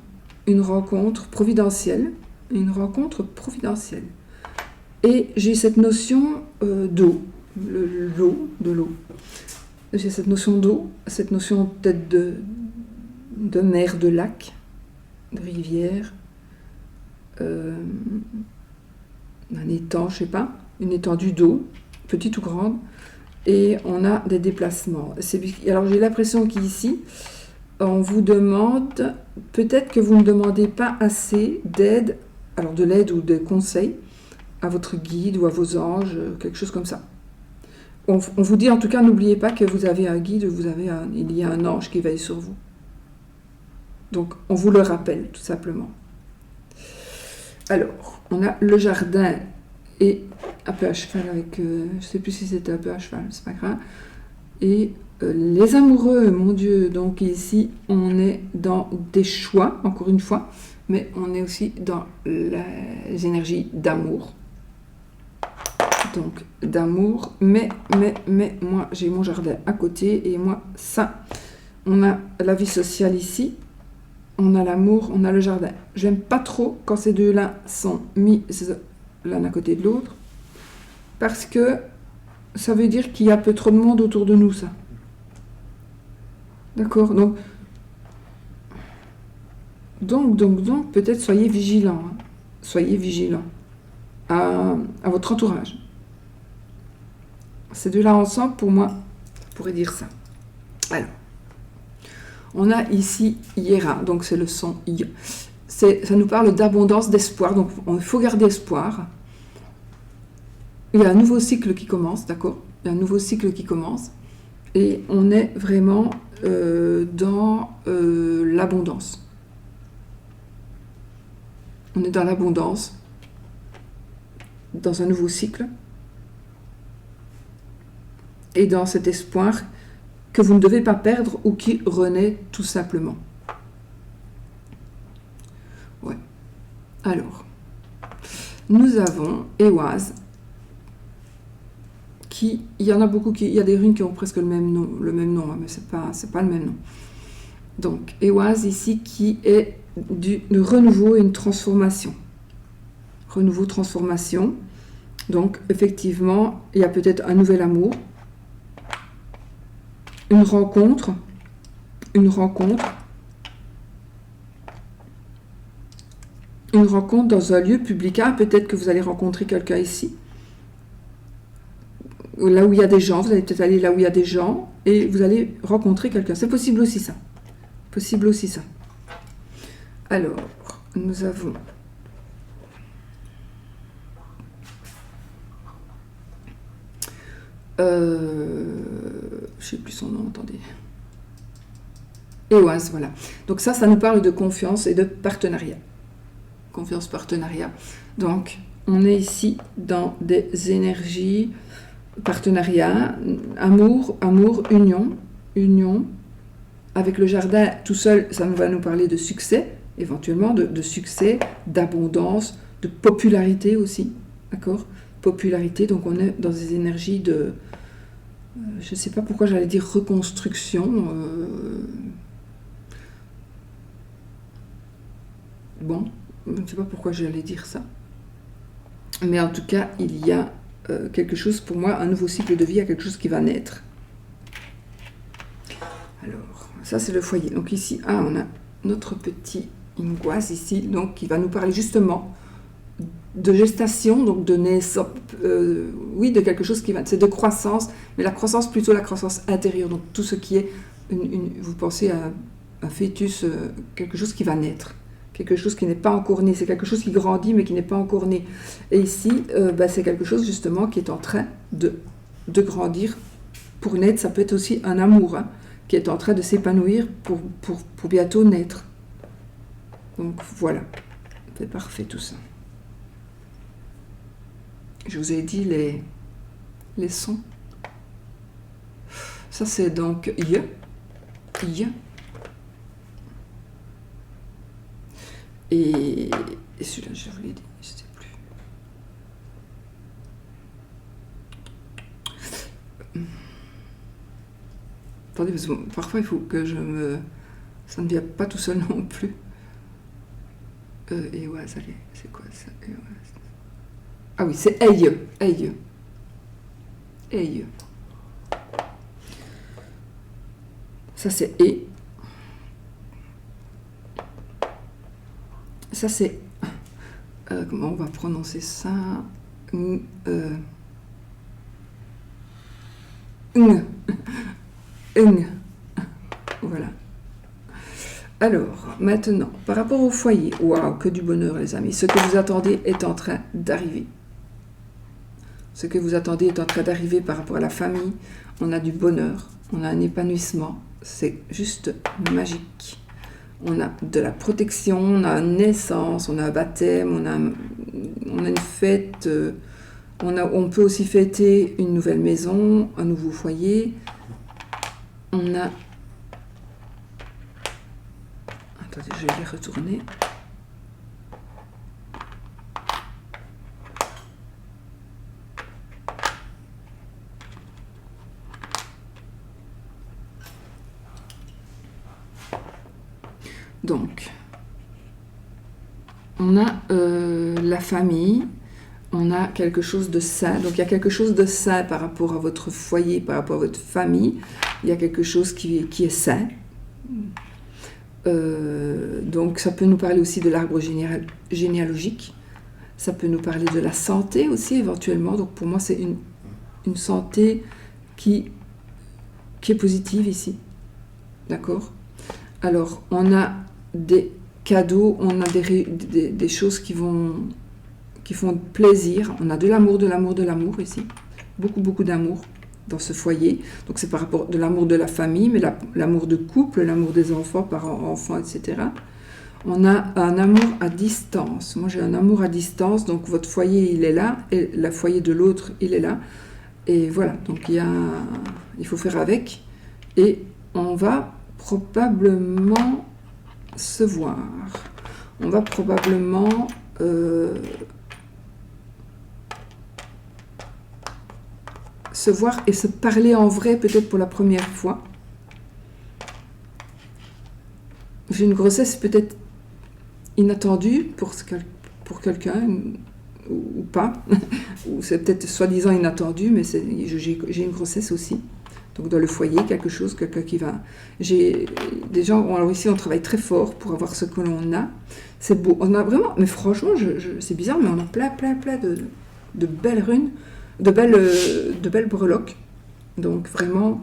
providentielle. Et j'ai cette notion d'eau. De l'eau. J'ai cette notion d'eau, cette notion peut-être de mer, de lac, de rivière, un étang, je sais pas, une étendue d'eau, petite ou grande, et on a des déplacements. Alors j'ai l'impression qu'ici, on vous demande, peut-être que vous ne demandez pas assez d'aide, alors de l'aide ou des conseils à votre guide ou à vos anges, quelque chose comme ça. on vous dit en tout cas, n'oubliez pas que vous avez un guide, il y a un ange qui veille sur vous. Donc, on vous le rappelle, tout simplement. Alors, on a le jardin et un peu à cheval avec... je ne sais plus si c'était un peu à cheval, c'est pas grave. Et les amoureux, mon Dieu, donc ici, on est dans des choix, encore une fois, mais on est aussi dans les énergies d'amour. Donc, d'amour, mais moi, j'ai mon jardin à côté, et moi, ça, on a la vie sociale ici, on a l'amour, on a le jardin. J'aime pas trop quand ces deux-là sont mis l'un à côté de l'autre, parce que ça veut dire qu'il y a un peu trop de monde autour de nous, ça. D'accord, donc, peut-être soyez vigilants, hein. Soyez vigilants à votre entourage. Ces deux-là ensemble, pour moi, on pourrait dire ça. Alors, on a ici Hiera, donc c'est le son I. Ça nous parle d'abondance, d'espoir, donc il faut garder espoir. Il y a un nouveau cycle qui commence, d'accord? Il y a un nouveau cycle qui commence, et on est vraiment dans l'abondance. On est dans l'abondance, dans un nouveau cycle, et dans cet espoir que vous ne devez pas perdre ou qui renaît tout simplement. Ouais. Alors, nous avons Ehwaz, il y en a beaucoup, il y a des runes qui ont presque le même nom, hein, mais c'est pas le même nom. Donc, Ehwaz ici qui est du renouveau et une transformation. Renouveau, transformation. Donc, effectivement, il y a peut-être un nouvel amour, une rencontre dans un lieu public. Peut-être que vous allez rencontrer quelqu'un ici, là où il y a des gens, vous allez peut-être aller là où il y a des gens, et vous allez rencontrer quelqu'un. C'est possible aussi ça. Alors, nous avons... je ne sais plus son nom, attendez. Ehwaz, voilà. Donc ça nous parle de confiance et de partenariat. Confiance, partenariat. Donc, on est ici dans des énergies, partenariat, amour, union. Avec le jardin tout seul, ça va nous parler de succès, éventuellement, de succès, d'abondance, de popularité aussi, d'accord? Popularité, donc on est dans des énergies de... je ne sais pas pourquoi j'allais dire reconstruction. Bon, je ne sais pas pourquoi j'allais dire ça. Mais en tout cas, il y a quelque chose, pour moi, un nouveau cycle de vie, il y a quelque chose qui va naître. Alors, ça c'est le foyer. Donc ici, on a notre petit Ehwaz ici, donc qui va nous parler justement de gestation, donc de naissance, de quelque chose qui va, c'est de croissance, mais la croissance plutôt la croissance intérieure, donc tout ce qui est, vous pensez à un fœtus, quelque chose qui va naître, quelque chose qui n'est pas encore né, c'est quelque chose qui grandit mais qui n'est pas encore né. Et ici, c'est quelque chose justement qui est en train de grandir pour naître. Ça peut être aussi un amour, hein, qui est en train de s'épanouir pour bientôt naître. Donc voilà, c'est parfait tout ça. Je vous ai dit les sons. Ça c'est donc Y. Et celui-là, je vous l'ai dit, je ne sais plus. Attendez, parce que parfois il faut que ça ne vient pas tout seul non plus. Ehwaz, allez, c'est quoi ça? Ah oui, c'est Eille. Ça c'est E. Ça c'est... comment on va prononcer ça? Voilà. Alors, maintenant, par rapport au foyer, waouh, que du bonheur les amis, ce que vous attendez est en train d'arriver. Ce que vous attendez est en train d'arriver par rapport à la famille. On a du bonheur, on a un épanouissement. C'est juste magique. On a de la protection, on a une naissance, on a un baptême, on a une fête. On peut aussi fêter une nouvelle maison, un nouveau foyer. On a... Attendez, je vais les retourner. Donc, on a la famille, on a quelque chose de sain. Donc, il y a quelque chose de sain par rapport à votre foyer, par rapport à votre famille. Il y a quelque chose qui est sain. Donc, ça peut nous parler aussi de l'arbre généalogique. Ça peut nous parler de la santé aussi, éventuellement. Donc, pour moi, c'est une santé qui est positive ici. D'accord ? Alors, on a des cadeaux, on a des choses qui font plaisir. On a de l'amour ici. Beaucoup, beaucoup d'amour dans ce foyer. Donc, c'est par rapport de l'amour de la famille, mais l'amour de couple, l'amour des enfants, parents-enfants, etc. On a un amour à distance. Moi, j'ai un amour à distance. Donc, votre foyer, il est là. Et le foyer de l'autre, il est là. Et voilà. Donc, il faut faire avec. Et on va probablement se voir. On va probablement se voir et se parler en vrai, peut-être pour la première fois. J'ai une grossesse peut-être inattendue pour quelqu'un ou pas, ou c'est peut-être soi-disant inattendu, mais j'ai une grossesse aussi. Donc dans le foyer, quelqu'un qui va... J'ai des gens, alors ici on travaille très fort pour avoir ce que l'on a. C'est beau, on a vraiment, mais franchement, c'est bizarre, mais on a plein de belles runes, de belles breloques. Donc vraiment,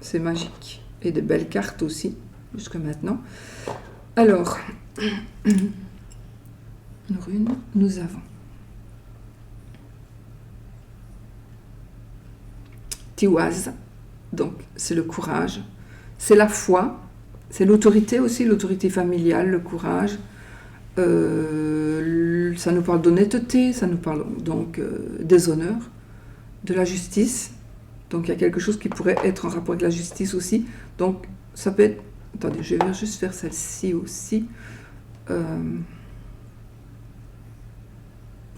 c'est magique. Et de belles cartes aussi, jusqu'à maintenant. Alors, nos runes, nous avons Tiwaz. Donc, c'est le courage, c'est la foi, c'est l'autorité aussi, l'autorité familiale, le courage. Ça nous parle d'honnêteté, ça nous parle donc des honneurs, de la justice. Donc, il y a quelque chose qui pourrait être en rapport avec la justice aussi. Donc, ça peut être... Attendez, je vais juste faire celle-ci aussi.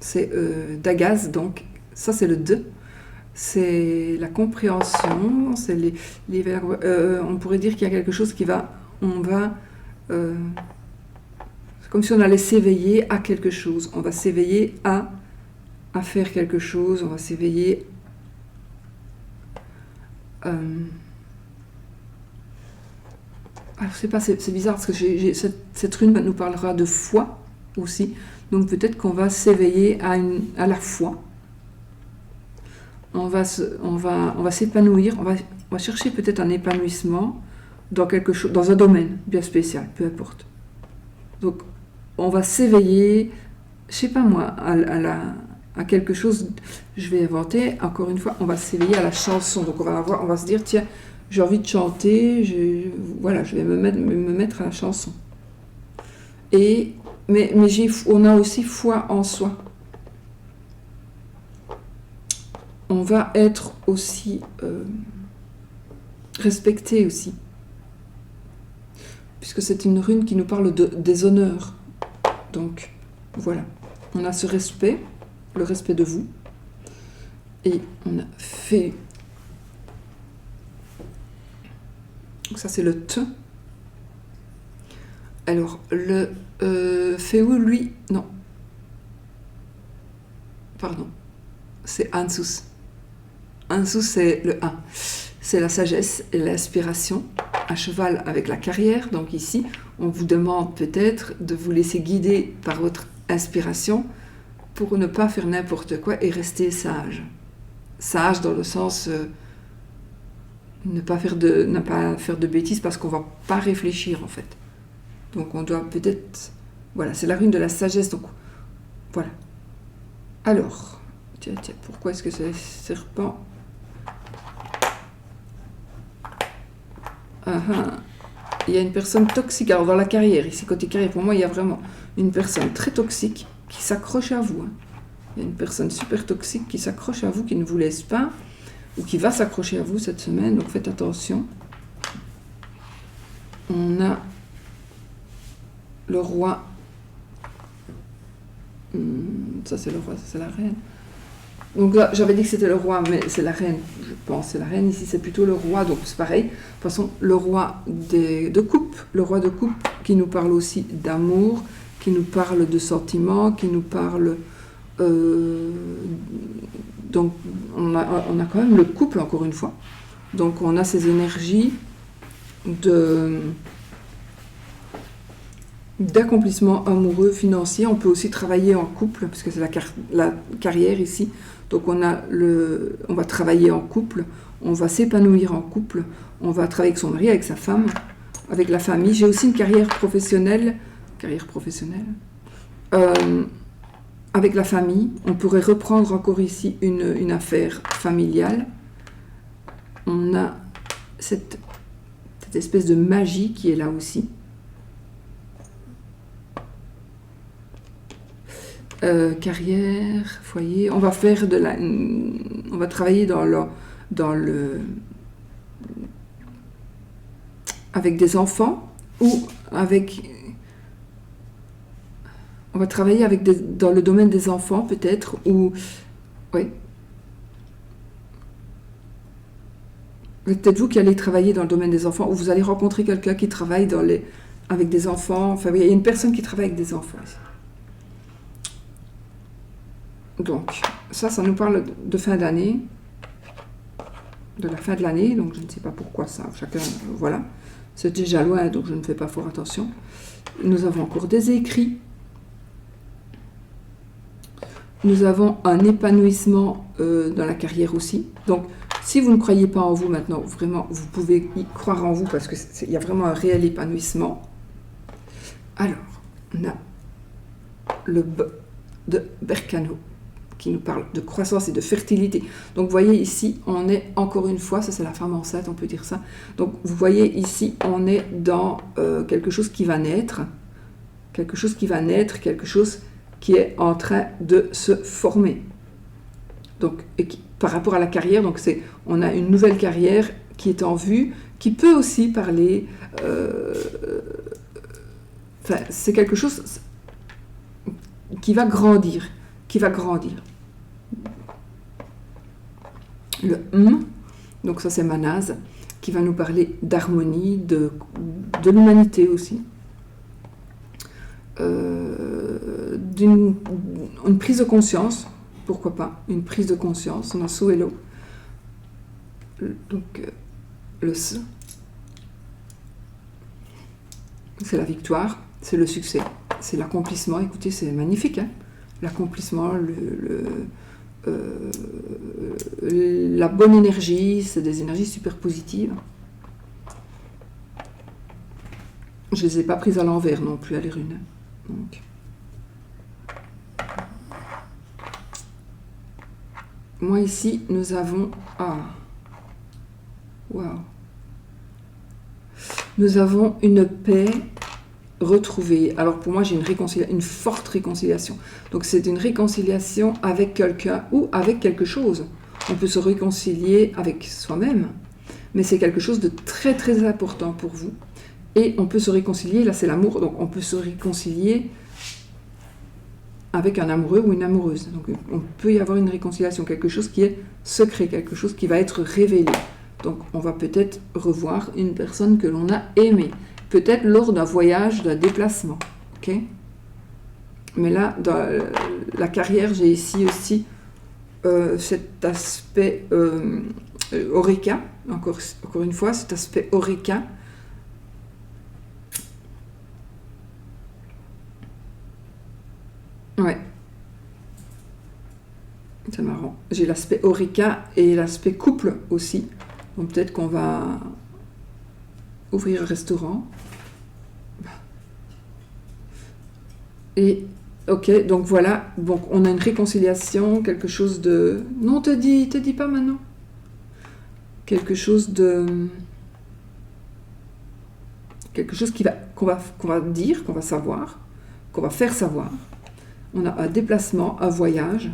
C'est Dagaz, donc ça c'est le 2. C'est la compréhension, c'est les verbes. On pourrait dire qu'il y a quelque chose c'est comme si on allait s'éveiller à quelque chose. On va s'éveiller à faire quelque chose, on va s'éveiller. Alors, je sais pas, c'est bizarre parce que cette rune nous parlera de foi aussi. Donc peut-être qu'on va s'éveiller à la foi. On va s'épanouir, on va chercher peut-être un épanouissement dans quelque chose, dans un domaine bien spécial, peu importe. Donc, on va s'éveiller, je sais pas moi, à quelque chose. Je vais inventer, encore une fois, on va s'éveiller à la chanson. Donc, on va se dire, tiens, j'ai envie de chanter, je vais me mettre à la chanson. Mais on a aussi foi en soi. On va être aussi respecté aussi. Puisque c'est une rune qui nous parle des honneurs. Donc, voilà. On a ce respect, le respect de vous. Et on a fait... Donc ça, c'est le T. Alors, le Féou, lui... Non. Pardon. C'est Ansus. Ansus, c'est le 1. C'est la sagesse et l'inspiration, à cheval avec la carrière. Donc ici, on vous demande peut-être de vous laisser guider par votre inspiration pour ne pas faire n'importe quoi et rester sage. Sage dans le sens ne pas faire de bêtises parce qu'on ne va pas réfléchir en fait. Donc on doit peut-être... Voilà, c'est la rune de la sagesse. Donc voilà. Alors, Tiens, pourquoi est-ce que c'est serpent? Il y a une personne toxique. Alors dans la carrière, ici côté carrière, pour moi, il y a vraiment une personne très toxique qui s'accroche à vous. Il y a une personne super toxique qui s'accroche à vous, qui ne vous laisse pas, ou qui va s'accrocher à vous cette semaine, donc faites attention. On a le roi. Ça c'est le roi, ça c'est la reine. Donc là, j'avais dit que c'était le roi, mais c'est la reine, je pense, c'est la reine. Ici, c'est plutôt le roi, donc c'est pareil. De toute façon, le roi de coupe, le roi de coupe qui nous parle aussi d'amour, qui nous parle de sentiments, qui nous parle... donc, on a quand même le couple, encore une fois. Donc, on a ces énergies d'accomplissement amoureux, financier. On peut aussi travailler en couple, parce que c'est la carrière ici. Donc on va travailler en couple, on va s'épanouir en couple, on va travailler avec son mari, avec sa femme, avec la famille. J'ai aussi une carrière professionnelle, avec la famille. On pourrait reprendre encore ici une affaire familiale. On a cette espèce de magie qui est là aussi. Carrière, foyer, on va faire on va travailler avec des enfants ou on va travailler dans le domaine des enfants peut-être, ou oui. Peut-être vous qui allez travailler dans le domaine des enfants, ou vous allez rencontrer quelqu'un qui travaille avec des enfants. Enfin, il y a une personne qui travaille avec des enfants ici. Donc, ça nous parle de fin d'année, de la fin de l'année, donc je ne sais pas pourquoi ça, chacun, voilà. C'est déjà loin, donc je ne fais pas fort attention. Nous avons encore des écrits. Nous avons un épanouissement dans la carrière aussi. Donc, si vous ne croyez pas en vous maintenant, vraiment, vous pouvez y croire en vous parce qu'il y a vraiment un réel épanouissement. Alors, on a le B de Berkano qui nous parle de croissance et de fertilité. Donc, vous voyez ici, on est encore une fois, ça c'est la femme enceinte, on peut dire ça. Donc, vous voyez ici, on est dans quelque chose qui va naître, quelque chose qui est en train de se former. Donc, par rapport à la carrière, donc on a une nouvelle carrière qui est en vue, qui peut aussi parler... c'est quelque chose qui va grandir, Le donc ça c'est Manaz, qui va nous parler d'harmonie, de l'humanité aussi. Une prise de conscience, pourquoi pas, une prise de conscience. On a Souelo, donc le S, c'est la victoire, c'est le succès, c'est l'accomplissement. Écoutez, c'est magnifique, hein, l'accomplissement, la bonne énergie, c'est des énergies super positives. Je ne les ai pas prises à l'envers non plus, à les runes. Donc. Moi ici, nous avons... Nous avons une paix retrouvée. Alors pour moi, j'ai une forte réconciliation. Donc c'est une réconciliation avec quelqu'un ou avec quelque chose. On peut se réconcilier avec soi-même, mais c'est quelque chose de très très important pour vous. Et on peut se réconcilier, là c'est l'amour, donc on peut se réconcilier avec un amoureux ou une amoureuse. Donc on peut y avoir une réconciliation, quelque chose qui est secret, quelque chose qui va être révélé. Donc on va peut-être revoir une personne que l'on a aimée, peut-être lors d'un voyage, d'un déplacement. Ok ? Mais là, dans la carrière, j'ai ici aussi cet aspect Oreca, encore une fois, cet aspect Oreca. Ouais. C'est marrant. J'ai l'aspect Oreca et l'aspect couple aussi. Donc peut-être qu'on va ouvrir un restaurant. Et Ok, donc voilà, donc on a une réconciliation, quelque chose de... Non, te dis pas maintenant. Quelque chose de... Quelque chose qu'on va dire, qu'on va savoir, qu'on va faire savoir. On a un déplacement, un voyage.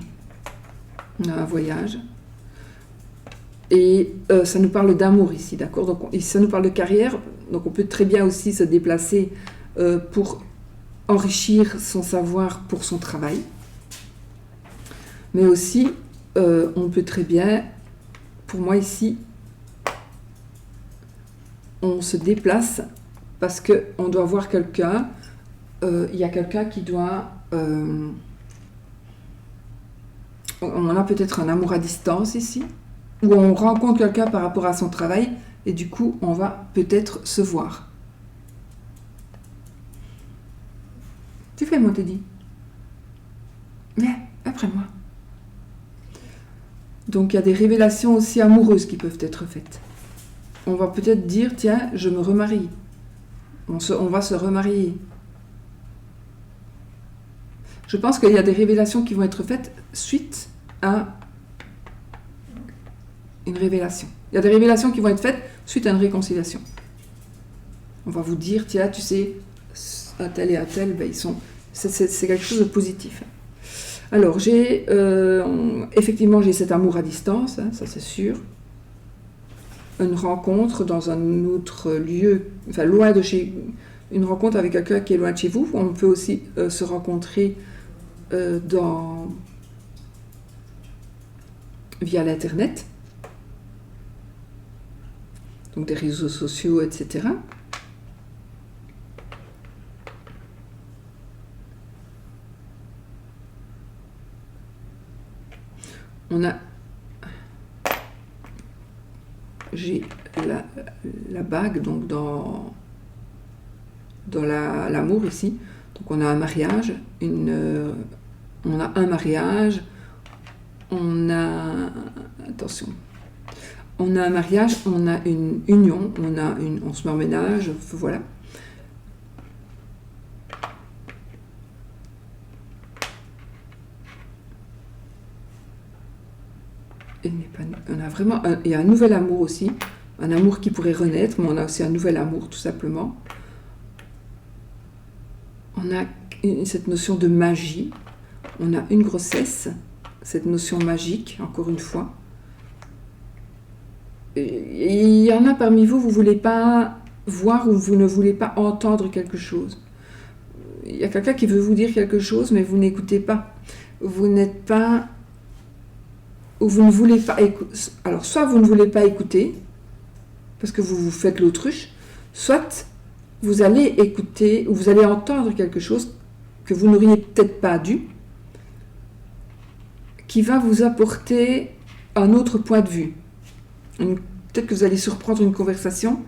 On a un voyage. Et ça nous parle d'amour ici, d'accord? Donc ça nous parle de carrière, donc on peut très bien aussi se déplacer pour enrichir son savoir pour son travail. Mais aussi, on peut très bien, pour moi ici, on se déplace parce qu'on doit voir quelqu'un, il y a quelqu'un qui doit... on a peut-être un amour à distance ici, où on rencontre quelqu'un par rapport à son travail, et du coup, on va peut-être se voir. Tu fais, moi, Teddy. Viens, après moi. Donc, il y a des révélations aussi amoureuses qui peuvent être faites. On va peut-être dire, tiens, je me remarie. On va se remarier. Je pense qu'il y a des révélations qui vont être faites suite à une révélation. Il y a des révélations qui vont être faites suite à une réconciliation. On va vous dire, tiens, tu sais, un tel et un tel, ben, c'est quelque chose de positif. Alors, effectivement, j'ai cet amour à distance, hein, ça c'est sûr. Une rencontre dans un autre lieu, enfin loin de chez... Une rencontre avec quelqu'un qui est loin de chez vous. On peut aussi se rencontrer via l'internet, donc des réseaux sociaux, etc. J'ai la bague donc dans l'amour ici. Donc on a un mariage, on a un mariage, on a un mariage, on a une union, on se met en ménage, voilà. On a vraiment il y a un nouvel amour aussi, un amour qui pourrait renaître, mais on a aussi un nouvel amour tout simplement. On a cette notion de magie, on a une grossesse, cette notion magique, encore une fois. Et il y en a parmi vous, vous ne voulez pas voir ou vous ne voulez pas entendre quelque chose. Il y a quelqu'un qui veut vous dire quelque chose, mais vous n'écoutez pas. Vous n'êtes pas... ou vous ne voulez pas écouter. Alors, soit vous ne voulez pas écouter, parce que vous faites l'autruche, soit vous allez écouter, ou vous allez entendre quelque chose que vous n'auriez peut-être pas dû, qui va vous apporter un autre point de vue. Peut-être que vous allez surprendre une conversation,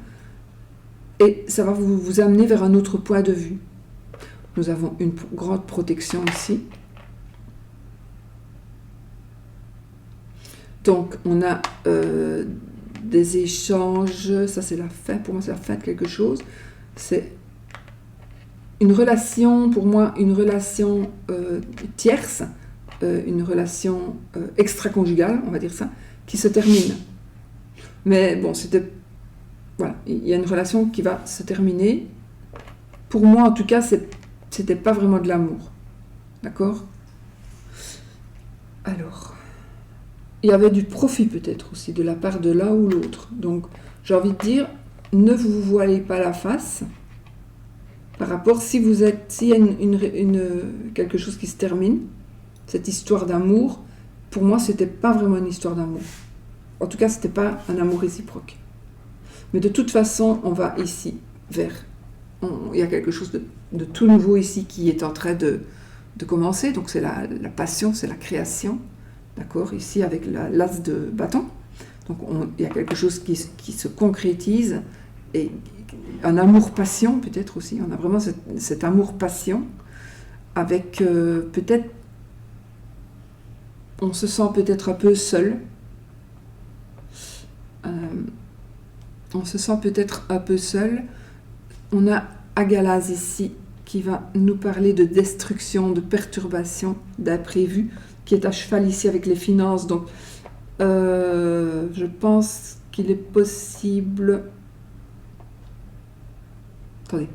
et ça va vous amener vers un autre point de vue. Nous avons une grande protection ici. Donc, on a des échanges, ça c'est la fin, pour moi c'est la fin de quelque chose. C'est une relation, pour moi, une relation tierce, une relation extra-conjugale, on va dire ça, qui se termine. Mais bon, voilà, il y a une relation qui va se terminer. Pour moi, en tout cas, c'était pas vraiment de l'amour. D'accord ? Alors, il y avait du profit peut-être aussi de la part de l'un ou l'autre. Donc, j'ai envie de dire, ne vous voilez pas la face par rapport, s'il y a quelque chose qui se termine, cette histoire d'amour, pour moi, c'était pas vraiment une histoire d'amour. En tout cas, c'était pas un amour réciproque. Mais de toute façon, on va ici vers... Il y a quelque chose de tout nouveau ici qui est en train de commencer. Donc, c'est la passion, c'est la création. D'accord, ici avec l'as de bâton. Donc il y a quelque chose qui se concrétise, et un amour-passion peut-être aussi. On a vraiment cet amour-passion avec peut-être, on se sent peut-être un peu seul. On se sent peut-être un peu seul. On a Agalaz ici qui va nous parler de destruction, de perturbation, d'imprévu, qui est à cheval ici avec les finances. Donc, je pense qu'il est possible... Attendez,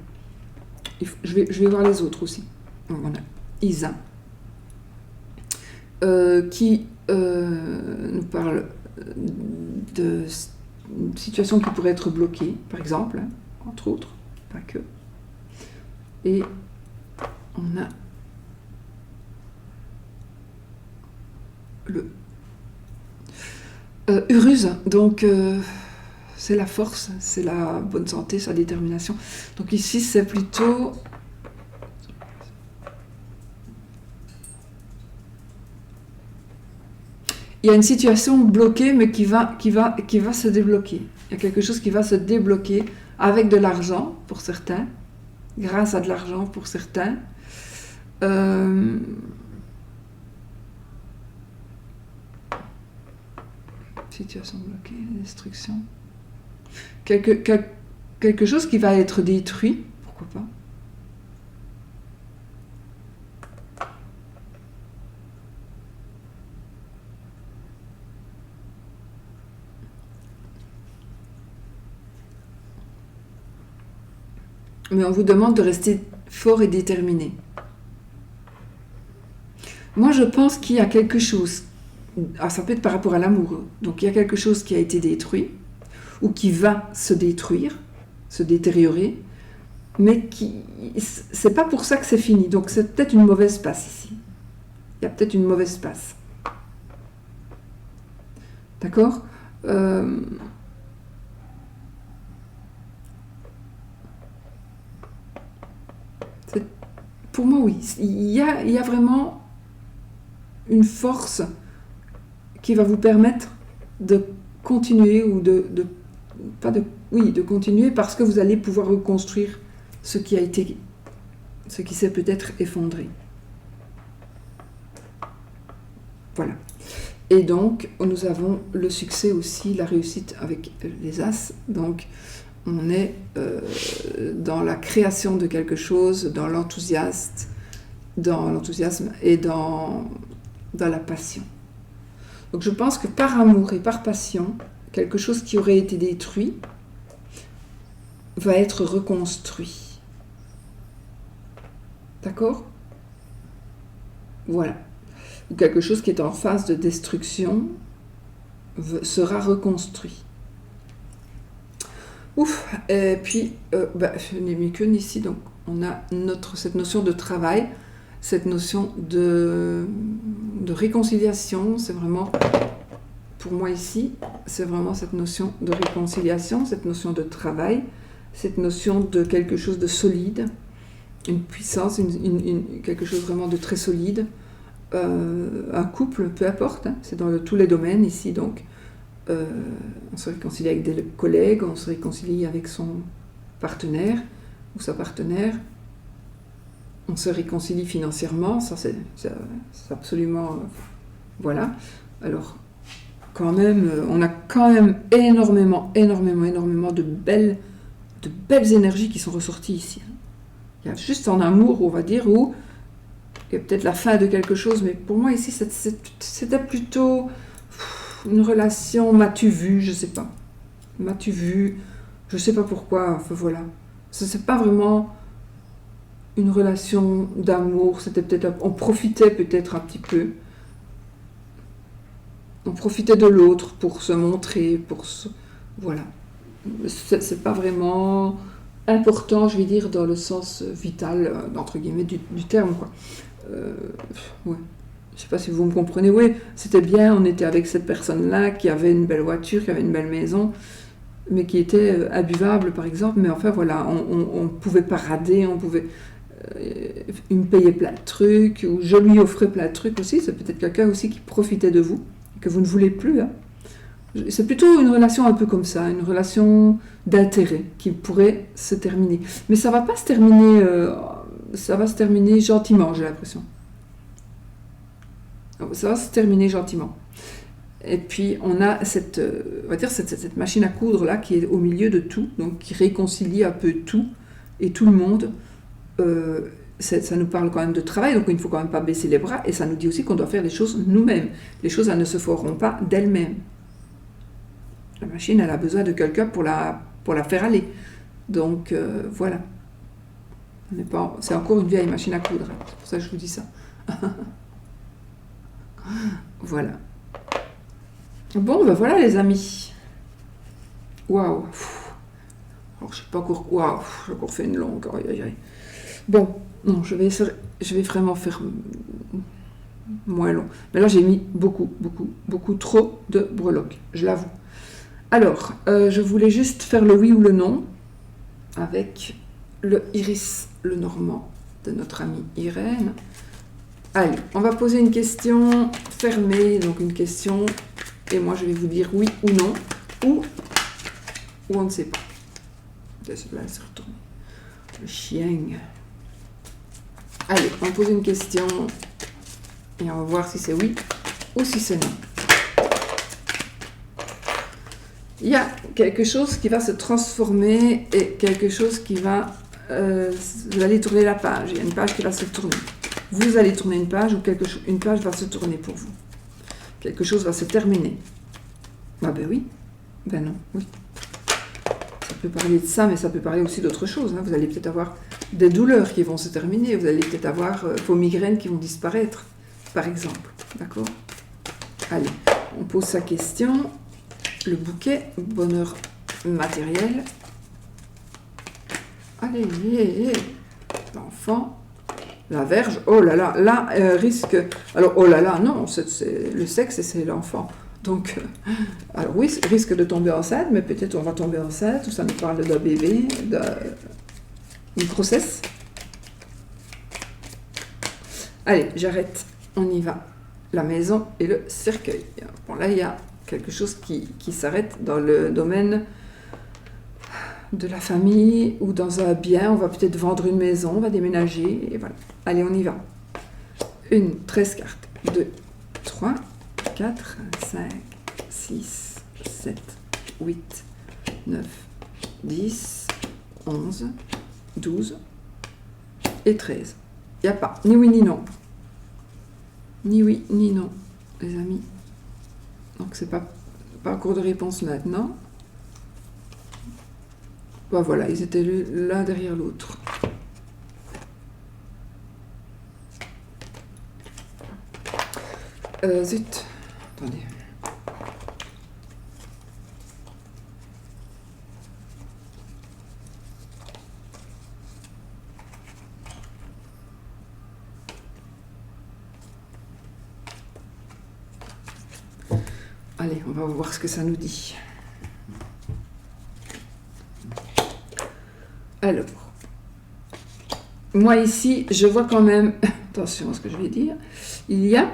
je vais voir les autres aussi. Donc, on a Isa, qui nous parle de situations qui pourraient être bloquées, par exemple, hein, entre autres, pas que. Et on a le Uruz, donc c'est la force, c'est la bonne santé, sa détermination. Donc ici, c'est plutôt... Il y a une situation bloquée, mais qui va se débloquer. Il y a quelque chose qui va se débloquer avec de l'argent, pour certains, grâce à de l'argent, pour certains. Situation bloquée, destruction. Quelque chose qui va être détruit, pourquoi pas. Mais on vous demande de rester fort et déterminé. Moi, je pense qu'il y a quelque chose, ça peut être par rapport à l'amour, donc il y a quelque chose qui a été détruit, ou qui va se détruire, se détériorer, mais c'est pas pour ça que c'est fini. Donc c'est peut-être une mauvaise passe ici. Il y a peut-être une mauvaise passe. D'accord ? Pour moi, oui. Il y a vraiment une force qui va vous permettre de continuer ou de continuer parce que vous allez pouvoir reconstruire ce qui s'est peut-être effondré. Voilà. Et donc, nous avons le succès aussi, la réussite avec les As. Donc, on est dans la création de quelque chose, dans l'enthousiasme et dans la passion. Donc je pense que par amour et par passion, quelque chose qui aurait été détruit va être reconstruit. D'accord ? Voilà. Ou quelque chose qui est en phase de destruction sera reconstruit. Ouf, et puis, je n'ai mis qu'une ici, donc on a cette notion de travail, cette notion de réconciliation, c'est vraiment, pour moi ici, c'est vraiment cette notion de réconciliation, cette notion de travail, cette notion de quelque chose de solide, une puissance, quelque chose vraiment de très solide, un couple, peu importe, hein, c'est dans tous les domaines ici, donc, on se réconcilie avec des collègues, on se réconcilie avec son partenaire ou sa partenaire, on se réconcilie financièrement, ça c'est absolument... voilà. Alors, quand même, on a quand même énormément de belles énergies qui sont ressorties ici. Il y a juste en amour, on va dire, où il y a peut-être la fin de quelque chose, mais pour moi ici, c'était plutôt... une relation, m'as-tu vu, je sais pas. M'as-tu vu, je sais pas pourquoi, enfin voilà. C'est pas vraiment une relation d'amour, c'était peut-être, on profitait peut-être un petit peu. On profitait de l'autre pour se montrer, voilà. C'est pas vraiment important, je vais dire, dans le sens vital, entre guillemets, du terme, quoi. Ouais. Je ne sais pas si vous me comprenez. Oui, c'était bien, on était avec cette personne-là qui avait une belle voiture, qui avait une belle maison, mais qui était imbuvable, par exemple. Mais enfin, voilà, on ne pouvait pas rader, il me payait plein de trucs, ou je lui offrais plein de trucs aussi. C'est peut-être quelqu'un aussi qui profitait de vous, que vous ne voulez plus. Hein. C'est plutôt une relation un peu comme ça, une relation d'intérêt qui pourrait se terminer. Mais ça ne va pas se terminer, ça va se terminer gentiment, j'ai l'impression. Ça va se terminer gentiment. Et puis on a cette machine à coudre là qui est au milieu de tout, donc qui réconcilie un peu tout et tout le monde. ça nous parle quand même de travail, donc il ne faut quand même pas baisser les bras, et ça nous dit aussi qu'on doit faire les choses nous-mêmes. Les choses, elles ne se feront pas d'elles-mêmes. La machine, elle a besoin de quelqu'un pour la faire aller. Donc, voilà. C'est encore une vieille machine à coudre, c'est pour ça que je vous dis ça. Voilà. Bon, ben voilà les amis. Waouh. Alors, je sais pas encore... Waouh, j'ai encore fait une longue. Aïe, aïe, aïe. Bon, non, je vais vraiment faire moins long. Mais là, j'ai mis beaucoup trop de breloques, je l'avoue. Alors, je voulais juste faire le oui ou le non avec le Iris le Normand de notre amie Irène. Allez, on va poser une question fermée, donc une question, et moi je vais vous dire oui ou non, ou on ne sait pas. Là, c'est retourné. Le chien. Allez, on pose une question, et on va voir si c'est oui ou si c'est non. Il y a quelque chose qui va se transformer et quelque chose qui va... vous allez tourner la page, il y a une page qui va se tourner. Vous allez tourner une page ou une page va se tourner pour vous. Quelque chose va se terminer. Ah ben oui, ben non, oui. Ça peut parler de ça, mais ça peut parler aussi d'autre chose. Hein. Vous allez peut-être avoir des douleurs qui vont se terminer, vous allez peut-être avoir vos migraines qui vont disparaître, par exemple. D'accord ? Allez, on pose sa question. Le bouquet, bonheur matériel. Allez, l'enfant, la verge, oh là là, là, risque, alors oh là là, non, c'est le sexe et c'est l'enfant. Donc, alors oui, risque de tomber enceinte, mais peut-être on va tomber enceinte, ou ça nous parle d'un bébé, d'une grossesse. Allez, j'arrête, on y va. La maison et le cercueil. Bon, là, il y a quelque chose qui s'arrête dans le domaine de la famille ou dans un bien. On va peut-être vendre une maison, on va déménager, et voilà. Allez, on y va. 13 cartes. 2, 3, 4, 5, 6, 7, 8, 9, 10, 11, 12 et 13. Il n'y a pas ni oui ni non. Ni oui ni non, les amis. Donc, c'est pas encore de réponse maintenant. Ben voilà, ils étaient l'un derrière l'autre. Zut. Attendez. Allez, on va voir ce que ça nous dit. Alors, moi ici, je vois quand même, attention à ce que je vais dire, il y a,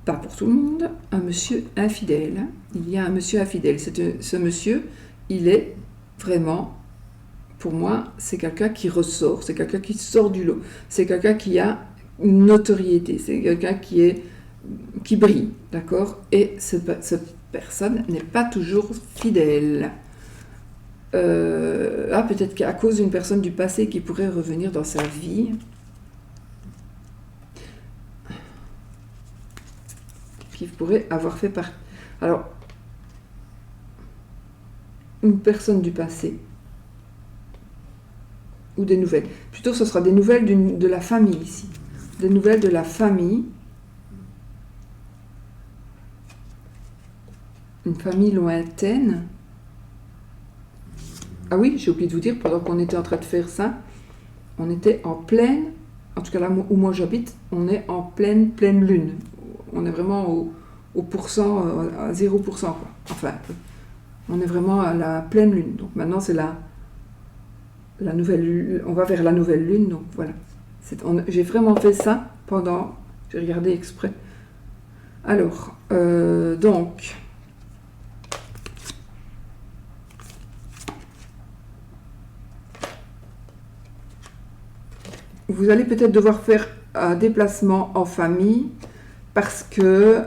pas pour tout le monde, un monsieur infidèle. Il y a un monsieur infidèle. Ce monsieur, il est vraiment, pour moi, c'est quelqu'un qui ressort, c'est quelqu'un qui sort du lot, c'est quelqu'un qui a une notoriété, c'est quelqu'un qui brille, d'accord ? Et cette personne n'est pas toujours fidèle. Peut-être qu'à cause d'une personne du passé qui pourrait revenir dans sa vie. Qui pourrait avoir fait partie. Alors, une personne du passé. Ou des nouvelles. Plutôt, ce sera des nouvelles de la famille ici. Des nouvelles de la famille. Une famille lointaine. Ah oui, j'ai oublié de vous dire, pendant qu'on était en train de faire ça, on était en pleine, en tout cas là où moi j'habite, on est en pleine lune. On est vraiment au pourcent, à 0%, quoi. Enfin, on est vraiment à la pleine lune. Donc maintenant, c'est la nouvelle, on va vers la nouvelle lune, donc voilà. J'ai vraiment fait ça pendant, j'ai regardé exprès. Alors, donc... Vous allez peut-être devoir faire un déplacement en famille parce que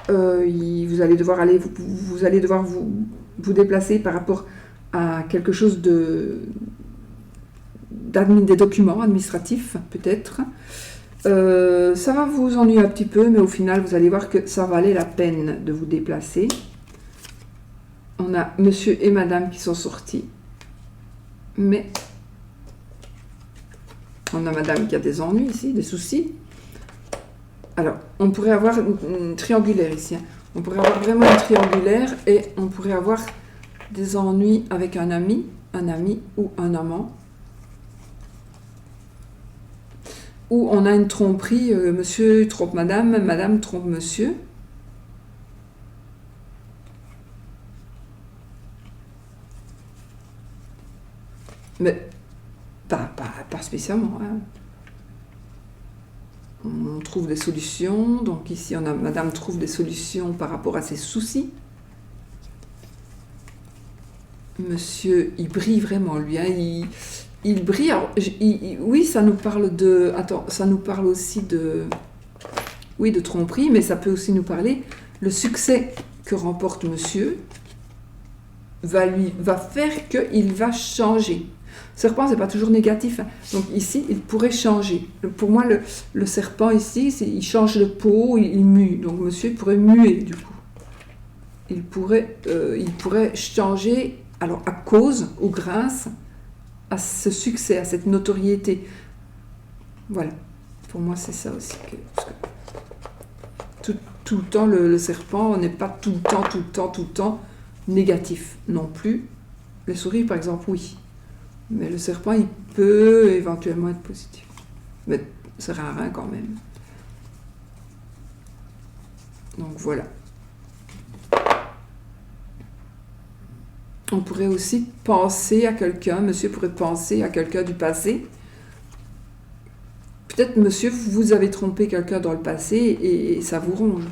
vous allez devoir vous déplacer par rapport à quelque chose de des documents administratifs, peut-être. Ça va vous ennuyer un petit peu, mais au final, vous allez voir que ça valait la peine de vous déplacer. On a monsieur et madame qui sont sortis. Mais on a madame qui a des ennuis ici, des soucis. Alors, on pourrait avoir une triangulaire ici. Hein. On pourrait avoir vraiment une triangulaire et on pourrait avoir des ennuis avec un ami ou un amant. Ou on a une tromperie, monsieur trompe madame, madame trompe monsieur. Mais pas spécialement. Hein. On trouve des solutions. Donc ici, on a madame trouve des solutions par rapport à ses soucis. Monsieur, il brille vraiment, lui. Hein, il brille. Alors, oui, ça nous parle de... Attends, ça nous parle aussi de... Oui, de tromperie, mais ça peut aussi nous parler... Le succès que remporte monsieur va faire qu'il va changer. Serpent, c'est pas toujours négatif. Hein. Donc ici, il pourrait changer. Pour moi, le serpent ici, il change de peau, il mue. Donc monsieur, il pourrait muer, du coup. Il pourrait changer, alors à cause ou grâce à ce succès, à cette notoriété. Voilà. Pour moi, c'est ça aussi. Parce que tout le temps, le serpent n'est pas tout le temps négatif non plus. Les souris, par exemple, oui. Mais le serpent, il peut éventuellement être positif. Mais c'est rare quand même. Donc voilà. On pourrait aussi penser à quelqu'un, monsieur pourrait penser à quelqu'un du passé. Peut-être, monsieur, vous avez trompé quelqu'un dans le passé et ça vous ronge.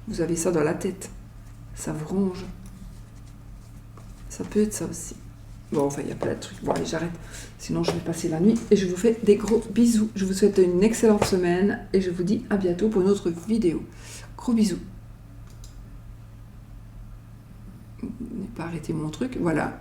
Vous avez ça dans la tête. Ça vous ronge. Ça peut être ça aussi. Bon, enfin, il y a plein de trucs. Bon, allez, j'arrête. Sinon, je vais passer la nuit. Et je vous fais des gros bisous. Je vous souhaite une excellente semaine. Et je vous dis à bientôt pour une autre vidéo. Gros bisous. Je n'ai pas arrêté mon truc. Voilà.